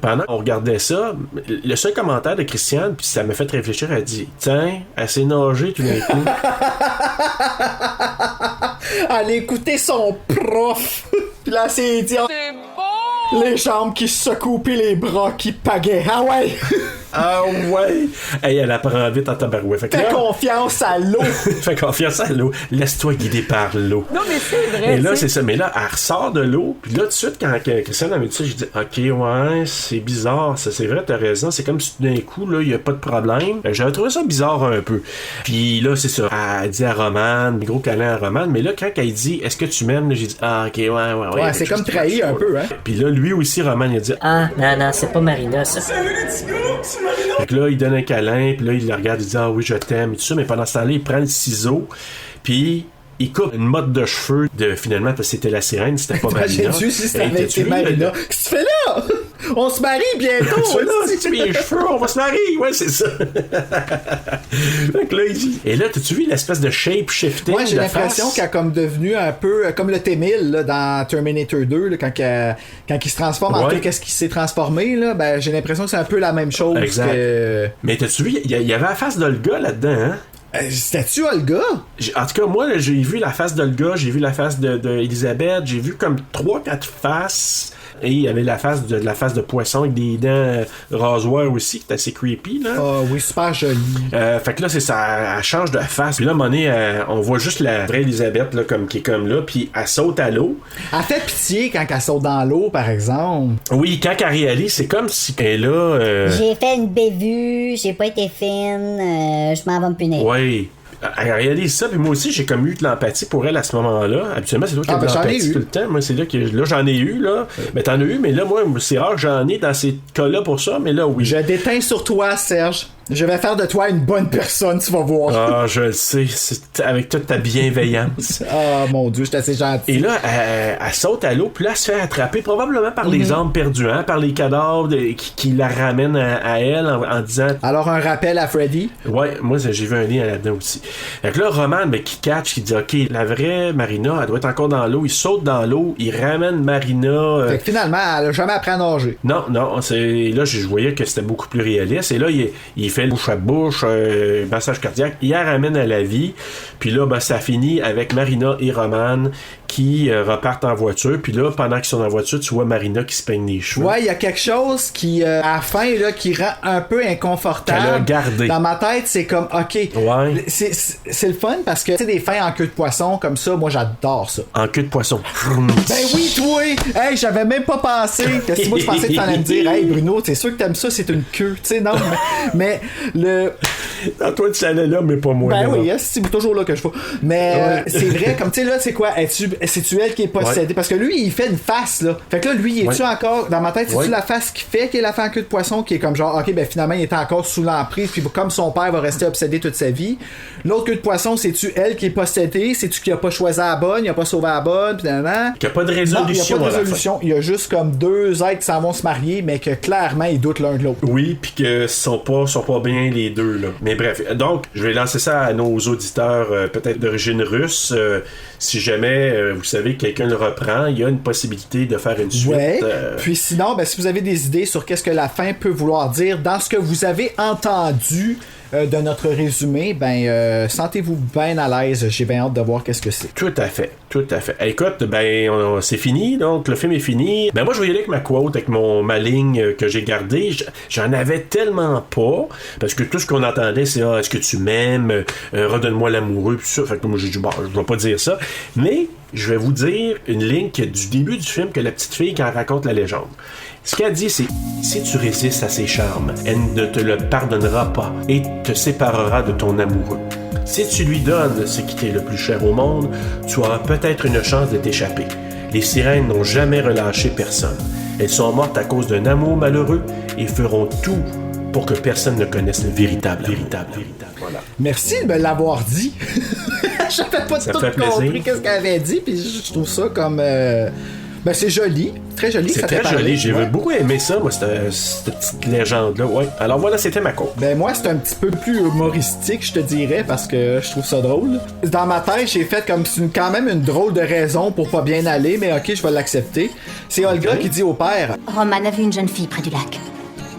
pendant qu'on regardait ça, le seul commentaire de Christiane, puis ça m'a fait réfléchir, elle dit tiens, elle s'est nagée tout d'un coup. Elle a écouté son prof. Puis là, c'est dit C'est bon! les jambes qui se secouent, puis les bras qui pagaient. Ah ouais! Ah ouais! Hey, elle apprend vite en tabarouette. Fais confiance à l'eau! Fais confiance à l'eau. Laisse-toi guider par l'eau. Non, mais c'est vrai. Et là, c'est ça. Mais là, elle ressort de l'eau. Puis là, tout de suite, quand Christiane m'a dit ça, j'ai dit, OK, ouais, c'est bizarre. Ça, c'est vrai, t'as raison. C'est comme si tout d'un coup, là, il n'y a pas de problème. J'avais trouvé ça bizarre un peu. Puis là, c'est ça. Elle dit à Romane, gros câlin à Romane. Mais là, quand elle dit, est-ce que tu m'aimes? Là, j'ai dit, ah, OK, ouais. Ouais, c'est comme trahi un peu, hein. Puis là, lui aussi, Romane, il a dit, Ah, non, c'est pas Marina, ça. Fait que là, il donne un câlin, puis là, il la regarde, il dit, ah oui, je t'aime, et tout ça. Mais pendant ce temps-là, il prend le ciseau, puis il coupe une motte de cheveux finalement, parce que c'était la sirène, c'était pas Marina. Imagine-tu si c'était avec tes Marina. Qu'est-ce que tu fais là? On se marie bientôt! Tu mets les cheveux, on va se marier! Ouais, c'est ça! Fait que là, il dit... Et là, t'as-tu vu l'espèce de shape-shifting? Ouais, j'ai l'impression qu'elle a comme devenu un peu comme le T-1000 là, dans Terminator 2, là, quand il se transforme en tout qu'est-ce qui s'est transformé, là, ben, j'ai l'impression que c'est un peu la même chose. Exact. Mais t'as-tu vu, il y avait la face d'Olga là-dedans, hein? C'était-tu Olga? En tout cas, moi, là, j'ai vu la face d'Olga, j'ai vu la face de Elisabeth, j'ai vu comme 3-4 faces. Et il y avait la face de poisson avec des dents rasoirs aussi, qui est assez creepy, là. Ah oui, super joli. Fait que là, c'est ça, elle change de face. Puis là, à un moment donné, on voit juste la vraie Elisabeth, là, qui est comme là, puis elle saute à l'eau. Elle fait pitié quand elle saute dans l'eau, par exemple. Oui, quand elle réalise, c'est comme si elle est là... J'ai fait une bévue, j'ai pas été fine, je m'en vais me punir. Oui. Elle réalise ça, puis moi aussi, j'ai comme eu de l'empathie pour elle à ce moment-là. Habituellement, c'est toi qui as de l'empathie tout le temps. Moi, c'est là que j'en ai eu, là. Mais t'en as eu, mais là, moi, c'est rare que j'en ai dans ces cas-là pour ça, mais là, oui. Je déteins sur toi, Serge. Je vais faire de toi une bonne personne, tu vas voir. Ah, je le sais. C'est avec toute ta bienveillance. Ah, mon Dieu, je suis assez gentil. Et là, elle saute à l'eau, puis là, elle se fait attraper probablement par les âmes perdues, hein, par les cadavres qui la ramènent à elle en disant... Alors, un rappel à Freddy? Ouais, moi, j'ai vu un lien là-dedans aussi. Fait que là, Roman, qui catch, qui dit, OK, la vraie Marina, elle doit être encore dans l'eau. Il saute dans l'eau, il ramène Marina... Fait que finalement, elle a jamais appris à nager. Non, là, je voyais que c'était beaucoup plus réaliste. Et là, il fait bouche à bouche, massage cardiaque, il la ramène à la vie, puis là, ça finit avec Marina et Roman qui repartent en voiture, puis là, pendant qu'ils sont en voiture, tu vois Marina qui se peigne les cheveux. Ouais, il y a quelque chose qui, à la fin, là, qui rend un peu inconfortable. Qu'elle a gardé. Dans ma tête, c'est comme, OK, ouais. c'est le fun, parce que, tu sais, des fins en queue de poisson, comme ça, moi, j'adore ça. En queue de poisson. Ben oui, toi! Hey, j'avais même pas pensé. Qu'est-ce que moi, je pensais que t'allais me dire, hey, Bruno, c'est sûr que t'aimes ça, c'est une queue. Tu sais, non, mais le... Non, toi, tu allais là, mais pas moi. Ben là. oui, c'est toujours là que je vois. Mais c'est vrai, comme tu sais, là, c'est quoi? C'est-tu elle qui est possédée? Ouais. Parce que lui, il fait une face, là. Fait que là, lui, il est-tu encore, dans ma tête, c'est-tu la face qui fait qu'il a fait en queue de poisson, qui est comme genre, OK, ben finalement, il était encore sous l'emprise, puis comme son père va rester obsédé toute sa vie. L'autre queue de poisson, c'est-tu elle qui est possédée? C'est-tu qui a pas choisi la bonne? Il a pas sauvé la bonne? Puis finalement. Il n'y a pas de résolution. Non, il n'y a pas de résolution. Il y a juste comme deux êtres qui s'en vont se marier, mais que clairement, ils doutent l'un de l'autre. Oui, puis que sont pas bien les deux, là. Mais bref, donc, je vais lancer ça à nos auditeurs peut-être d'origine russe. Si jamais, vous savez, quelqu'un le reprend, il y a une possibilité de faire une suite. Ouais. Puis sinon, ben, si vous avez des idées sur qu'est-ce que la fin peut vouloir dire dans ce que vous avez entendu de notre résumé, ben sentez-vous bien à l'aise. J'ai bien hâte de voir qu'est-ce que c'est. Tout à fait. Écoute, ben c'est fini, donc le film est fini. Ben moi je vais y aller avec ma quote, avec ma ligne que j'ai gardée. J'en avais tellement pas, parce que tout ce qu'on entendait c'est est-ce que tu m'aimes, redonne-moi l'amoureux, puis ça. Fait que moi j'ai dit bon, je vais pas dire ça, mais je vais vous dire une ligne du début du film que la petite fille quand elle raconte la légende. Ce qu'elle dit, c'est « Si tu résistes à ses charmes, elle ne te le pardonnera pas et te séparera de ton amoureux. Si tu lui donnes ce qui t'est le plus cher au monde, tu auras peut-être une chance de t'échapper. Les sirènes n'ont jamais relâché personne. Elles sont mortes à cause d'un amour malheureux et feront tout pour que personne ne connaisse le véritable. Voilà. Merci de me l'avoir dit. J'avais pas tout compris qu'est-ce qu'elle avait dit, puis je trouve ça comme... Ben c'est joli, très joli. C'est très joli, j'ai beaucoup aimé ça, moi, cette petite légende-là. Ouais. Alors voilà, c'était ma courbe. Ben moi, c'est un petit peu plus humoristique, je te dirais, parce que je trouve ça drôle. Dans ma tête, j'ai fait comme quand même une drôle de raison pour pas bien aller, mais ok, je vais l'accepter. C'est Olga qui dit au père... Roman a vu une jeune fille près du lac.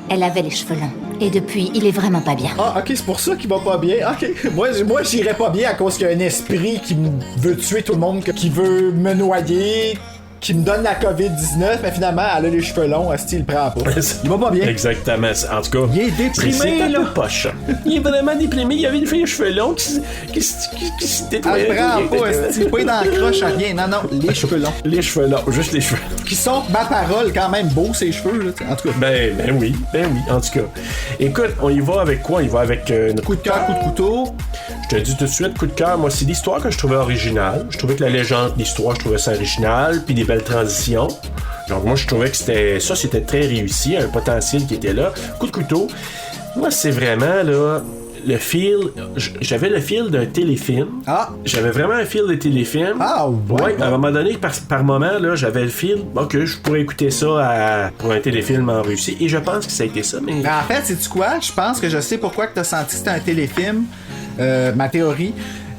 Elle avait les cheveux longs. Et depuis, il est vraiment pas bien. Ah, ok, c'est pour ça qu'il va pas bien. Ok, moi j'irais pas bien à cause qu'il y a un esprit qui veut tuer tout le monde, qui veut me noyer... qui me donne la COVID-19, mais finalement, elle a les cheveux longs, Asti, il le prend pas. Il va pas bien. Exactement. En tout cas, Il est déprimé, c'est un là. peu poche. Il est vraiment déprimé. Il avait les cheveux longs qui s'étaient Elle le prend pas, Asti, pas dans la croche, rien. Non, les cheveux longs. Les cheveux longs, juste les cheveux. Qui sont, ma parole, quand même beaux, ces cheveux, là. En tout cas. Ben oui, en tout cas. Écoute, on y va avec quoi? On y va avec notre Coup de cœur, coup de couteau. Je te dis tout de suite, coup de cœur, moi, c'est l'histoire que je trouvais originale. Je trouvais que la légende d'histoire, je trouvais ça original, puis des belles transitions. Donc moi, je trouvais que c'était très réussi, un potentiel qui était là. Coup de couteau, moi, c'est vraiment, là, le feel... J'avais le feel d'un téléfilm. Ah! J'avais vraiment un feel de téléfilm. Ah, ouais. À un moment donné, par moment, là, j'avais le feel, que je pourrais écouter ça pour un téléfilm en Russie. Et je pense que ça a été ça, mais... En fait, sais-tu quoi? Je pense que je sais pourquoi que t'as senti que c'était un téléfilm. Ma théorie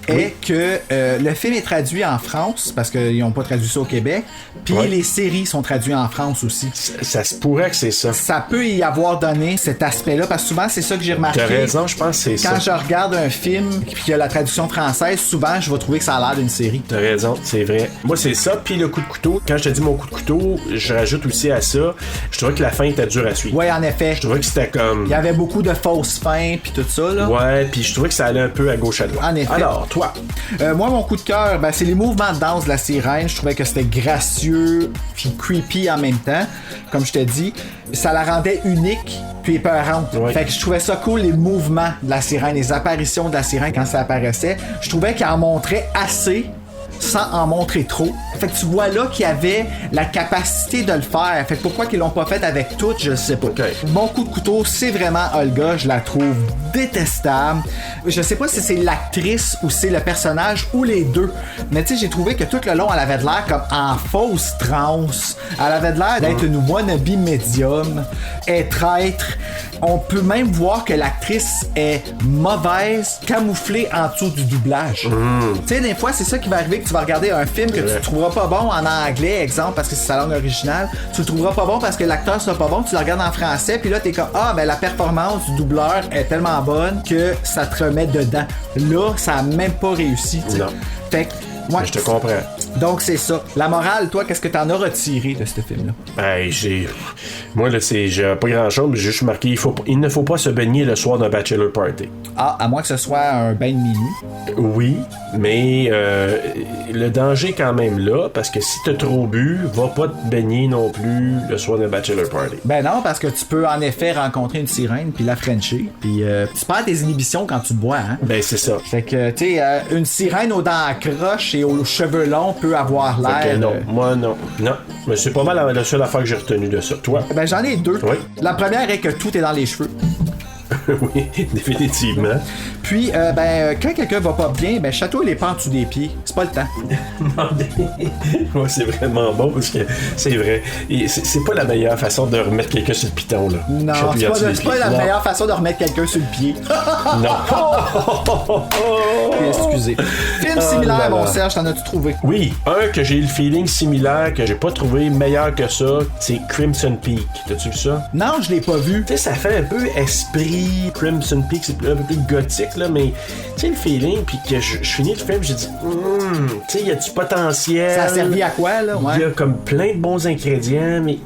est que le film est traduit en France, parce qu'ils n'ont pas traduit ça au Québec, puis les séries sont traduites en France aussi. Ça se pourrait que c'est ça. Ça peut y avoir donné cet aspect-là, parce que souvent, c'est ça que j'ai remarqué. T'as raison, je pense que c'est Quand ça. je regarde un film, puis qu'il y a la traduction française, souvent, je vais trouver que ça a l'air d'une série. T'as raison, c'est vrai. Moi, c'est ça, puis le coup de couteau. Quand je te dis mon coup de couteau, je rajoute aussi à ça, je trouvais que la fin était dure à suivre. Ouais, en effet. Je trouvais que c'était comme... Il y avait beaucoup de fausses fins, puis tout ça, là. Ouais, puis je trouvais que ça allait un peu à gauche à droite. En effet. Alors, toi? Moi, mon coup de cœur, c'est les mouvements de danse de la sirène. Je trouvais que c'était gracieux puis creepy en même temps. Comme je te dis, ça la rendait unique puis épeurante. Ouais. Fait que je trouvais ça cool, les mouvements de la sirène, les apparitions de la sirène quand ça apparaissait. Je trouvais qu'elle en montrait assez sans en montrer trop. Fait que tu vois là qu'il y avait la capacité de le faire. Fait que pourquoi qu'ils l'ont pas fait avec toutes, je sais pas. Okay. Mon coup de couteau, c'est vraiment Olga. Je la trouve détestable. Je sais pas si c'est l'actrice ou c'est le personnage ou les deux. Mais tu sais, j'ai trouvé que tout le long, elle avait de l'air comme en fausse transe. Elle avait de l'air d'être une wannabe médium, traître. On peut même voir que l'actrice est mauvaise, camouflée en dessous du doublage. Tu sais, des fois, c'est ça qui va arriver, que tu vas regarder un film que tu trouveras pas bon en anglais, exemple, parce que c'est sa langue originale. Tu le trouveras pas bon parce que l'acteur sera pas bon. Tu le regardes en français, puis là, t'es comme, la performance du doubleur est tellement bonne que ça te remet dedans. Là, ça a même pas réussi, tu sais. Non. Fait que, ouais. Je te comprends. Donc, c'est ça. La morale, toi, qu'est-ce que t'en as retiré de ce film-là? Ben, moi, là, j'ai pas grand-chose, mais j'ai juste marqué, il ne faut pas se baigner le soir d'un bachelor party. Ah, à moins que ce soit un bain de minuit. Oui, mais le danger est quand même là, parce que si t'as trop bu, va pas te baigner non plus le soir d'un bachelor party. Ben non, parce que tu peux en effet rencontrer une sirène, puis la frencher, puis tu perds tes inhibitions quand tu bois, hein? Ben, c'est ça. Fait que, tu sais, une sirène aux dents croches et aux cheveux longs peut avoir l'air... non, moi, non. Non, mais c'est pas mal la seule affaire que j'ai retenue de ça. Toi? Ben, j'en ai deux. Oui. La première est que tout est dans les cheveux. Oui, définitivement. Puis, quand quelqu'un va pas bien, chatouille les pas en dessous des pieds. C'est pas le temps. Ouais, c'est vraiment bon parce que c'est vrai. Et c'est pas la meilleure façon de remettre quelqu'un sur le piton, là. Non, c'est pas la meilleure façon de remettre quelqu'un sur le pied. Non. Excusez. Film similaire, mon Serge, t'en as-tu trouvé? Oui, un que j'ai eu le feeling similaire, que j'ai pas trouvé meilleur que ça, c'est Crimson Peak. T'as-tu vu ça? Non, je l'ai pas vu. Tu sais, ça fait un peu esprit Crimson Peak, c'est un peu plus gothique, là, mais tu sais, le feeling, puis que je finis le film, j'ai dit, tu sais, il y a du potentiel. Ça a servi à quoi, là? Ouais. Il y a comme plein de bons ingrédients, mais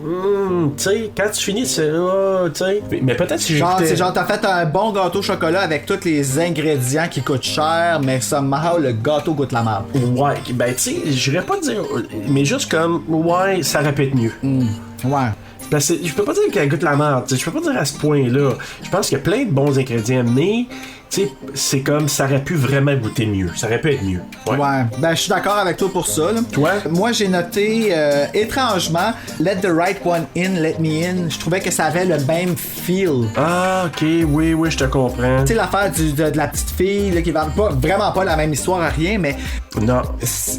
tu sais, quand tu finis, c'est là, tu sais. Mais peut-être si genre, j'écoutais... c'est genre, t'as fait un bon gâteau au chocolat avec tous les ingrédients qui coûtent cher, mais somehow, le gâteau goûte la merde. Ouais, ben, tu sais, j'irais pas dire, mais juste comme, ouais, ça répète mieux. Ouais. Parce que je peux pas dire qu'elle goûte la merde, je peux pas dire à ce point-là. Je pense qu'il y a plein de bons ingrédients, mais tu sais, c'est comme ça aurait pu vraiment goûter mieux. Ça aurait pu être mieux. Ouais. Ben, je suis d'accord avec toi pour ça. Là. Toi? Moi, j'ai noté, étrangement, Let the Right One In, Let Me In. Je trouvais que ça avait le même feel. Ah, ok, oui, je te comprends. Tu sais, l'affaire de la petite fille, là, qui va pas, vraiment pas la même histoire à rien, mais. Non.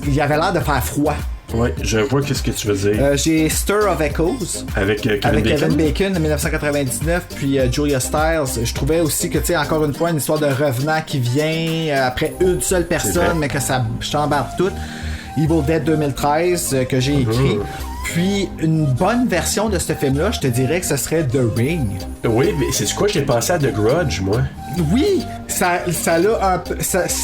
Il avait l'air de faire froid. Ouais, je vois qu'est-ce que tu veux dire. J'ai Stir of Echoes. Avec Kevin Bacon de 1999, puis Julia Stiles. Je trouvais aussi que, tu sais, encore une fois, une histoire de revenant qui vient après une seule personne, mais que ça chambarde tout. Evil Dead 2013, que j'ai écrit. Puis une bonne version de ce film-là, je te dirais que ce serait The Ring. Oui, mais c'est quoi, j'ai pensé à The Grudge, moi. Oui, ça l'a un peu.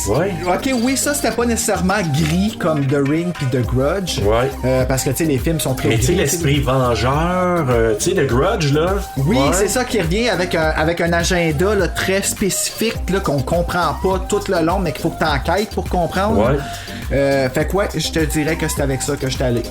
Ouais. Ok, oui, ça c'était pas nécessairement gris comme The Ring puis The Grudge. Ouais. Parce que tu sais, les films sont très mais gris. tu sais, l'esprit vengeur, tu sais, The Grudge, là. Oui, ouais. c'est ça qui revient avec un agenda là, très spécifique là, qu'on comprend pas tout le long, mais qu'il faut que t'enquêtes pour comprendre. Ouais. Fait que ouais, je te dirais que c'est avec ça que je suis allé.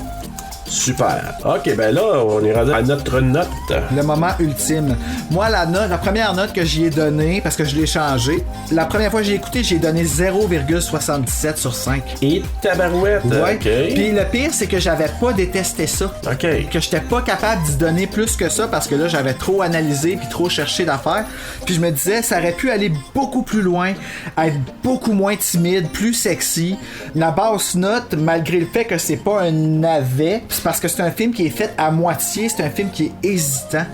Super. Ok, ben là, on est rendu à notre note. Le moment ultime. Moi, la première note que j'y ai donnée, parce que je l'ai changée, la première fois que j'ai écouté, j'ai donné 0,77 sur 5. Et tabarouette. Ouais. Ok. Puis le pire, c'est que j'avais pas détesté ça. Ok. Que j'étais pas capable d'y donner plus que ça parce que là, j'avais trop analysé puis trop cherché d'affaires. Puis je me disais, ça aurait pu aller beaucoup plus loin, être beaucoup moins timide, plus sexy. La basse note, malgré le fait que c'est pas un navet, c'est parce que c'est un film qui est fait à moitié, c'est un film qui est hésitant.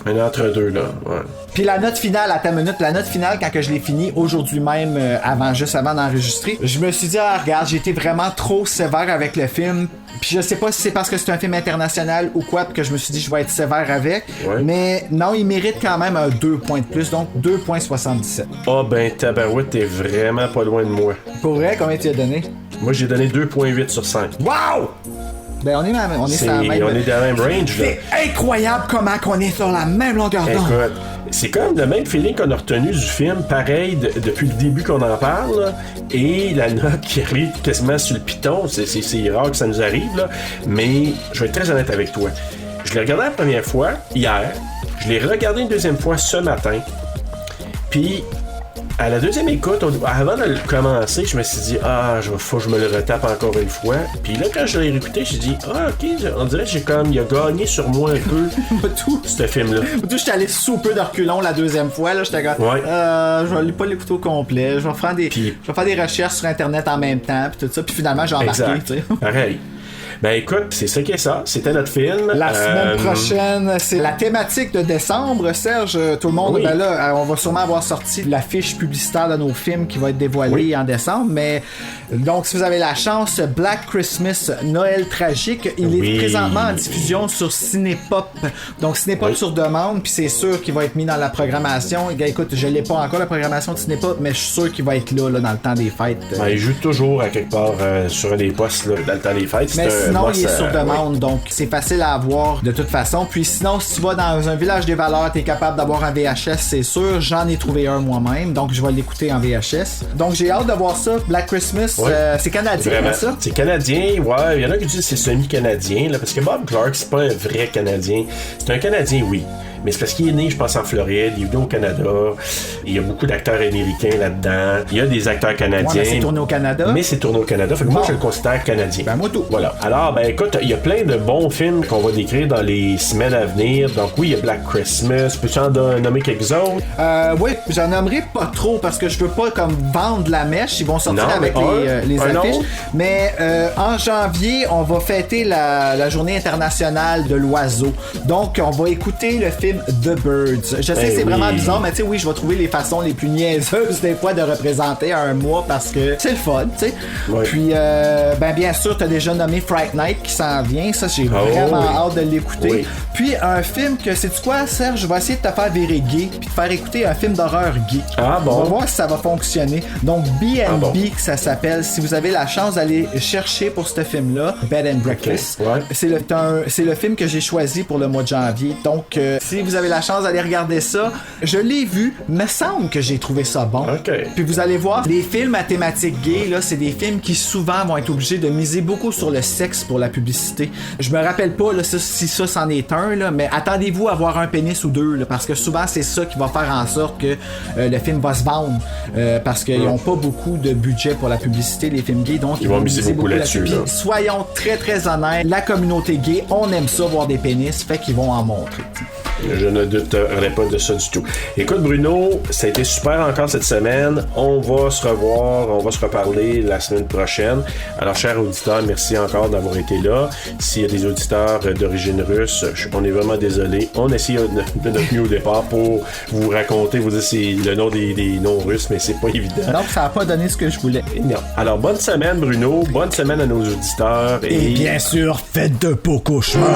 Un entre-deux, là, ouais. Puis la note finale, à ta minute, la note finale, quand que je l'ai fini aujourd'hui même, juste avant d'enregistrer, je me suis dit, regarde, j'ai été vraiment trop sévère avec le film. Puis je sais pas si c'est parce que c'est un film international ou quoi, puis que je me suis dit, je vais être sévère avec. Ouais. Mais non, il mérite quand même un 2 points de plus, donc 2,77. Ah, ben, tabarouette, t'es vraiment pas loin de moi. Pour vrai, combien tu as donné? Moi, j'ai donné 2,8 sur 5. Wow! Ben, on est dans la même range, là. C'est incroyable comment qu'on est sur la même longueur d'onde. Écoute, c'est comme le même feeling qu'on a retenu du film, pareil, depuis le début qu'on en parle, là, et la note qui arrive quasiment sur le piton, c'est rare que ça nous arrive, là, mais je vais être très honnête avec toi. Je l'ai regardé la première fois, hier, je l'ai regardé une deuxième fois ce matin, puis à la deuxième écoute, avant de le commencer, je me suis dit, faut que je me le retape encore une fois. Puis là, quand je l'ai réécouté, j'ai dit, ok, on dirait que il a gagné sur moi un peu tout ce film-là. Tout, j'étais allé sous peu de reculons la deuxième fois, là, j'étais comme, je vais pas l'écouter au complet, je vais faire des recherches sur Internet en même temps, puis tout ça, puis finalement, j'ai embarqué, tu sais. Pareil. Ben écoute, c'est ça qui est ça. C'était notre film. La semaine prochaine, c'est la thématique de décembre, Serge. Tout le monde, ben là, on va sûrement avoir sorti l'affiche publicitaire de nos films qui va être dévoilée en décembre. Mais donc, si vous avez la chance, Black Christmas, Noël tragique, il est présentement en diffusion sur Cinépop. Donc, Cinépop sur demande, puis c'est sûr qu'il va être mis dans la programmation. Écoute, je l'ai pas encore la programmation de Cinépop, mais je suis sûr qu'il va être là dans le temps des fêtes. Ben, il joue toujours à quelque part sur un des postes là, dans le temps des fêtes. Mais sinon, il est sur demande, donc c'est facile à avoir de toute façon. Puis sinon, si tu vas dans un village des valeurs, t'es capable d'avoir un VHS, c'est sûr. J'en ai trouvé un moi-même, donc je vais l'écouter en VHS. Donc j'ai hâte de voir ça. Black Christmas, c'est canadien, ça? C'est canadien, ouais. Il y en a qui disent que c'est semi-canadien, là, parce que Bob Clark, c'est pas un vrai Canadien. C'est un Canadien, oui. Mais c'est parce qu'il est né, je pense, en Floride, il est venu au Canada. Il y a beaucoup d'acteurs américains là-dedans. Il y a des acteurs canadiens. Mais c'est tourné au Canada. Mais c'est tourné au Canada. Fait que moi, je le considère canadien. Ben, moi tout. Voilà. Alors, ben écoute, il y a plein de bons films qu'on va décrire dans les semaines à venir. Donc oui, il y a Black Christmas. Peux-tu en nommer quelques autres? Oui, j'en nommerai pas trop parce que je veux pas comme vendre la mèche. Ils vont sortir avec les affiches. Mais en janvier, on va fêter la journée internationale de l'oiseau. Donc, on va écouter le film The Birds. Je sais que c'est vraiment bizarre, mais tu sais, oui, je vais trouver les façons les plus niaiseuses des fois de représenter un mois parce que c'est le fun, tu sais. Puis, ben bien sûr, t'as déjà nommé Fright Night qui s'en vient. Ça, j'ai vraiment hâte de l'écouter. Puis, un film que, sais-tu quoi, Serge? Je vais essayer de te faire virer gay puis de faire écouter un film d'horreur gay. Ah bon? On va voir si ça va fonctionner. Donc, B&B, que ça s'appelle. Si vous avez la chance d'aller chercher pour ce film-là, Bed and Breakfast. C'est le film que j'ai choisi pour le mois de janvier. Donc, si vous avez la chance d'aller regarder ça, je l'ai vu, me semble que j'ai trouvé ça bon. Puis vous allez voir, les films à thématique gay, là, c'est des films qui souvent vont être obligés de miser beaucoup sur le sexe pour la publicité. Je me rappelle pas là, si ça c'en est un, là, mais attendez-vous à avoir un pénis ou deux, là, parce que souvent c'est ça qui va faire en sorte que le film va se vendre, parce qu'ils n'ont pas beaucoup de budget pour la publicité, les films gays, donc ils vont miser beaucoup là-dessus. Là. Soyons très très honnêtes, la communauté gay, on aime ça voir des pénis, fait qu'ils vont en montrer. Je ne douterai pas de ça du tout. Écoute, Bruno, ça a été super encore cette semaine. On va se revoir, on va se reparler la semaine prochaine. Alors, chers auditeurs, merci encore d'avoir été là. S'il y a des auditeurs d'origine russe, on est vraiment désolé. On essaye de notre mieux au départ pour vous raconter, vous dire c'est le nom des noms russes, mais c'est pas évident. Donc, ça n'a pas donné ce que je voulais. Non. Alors, bonne semaine, Bruno. Bonne semaine à nos auditeurs. Et bien sûr, faites de beaux cauchemars.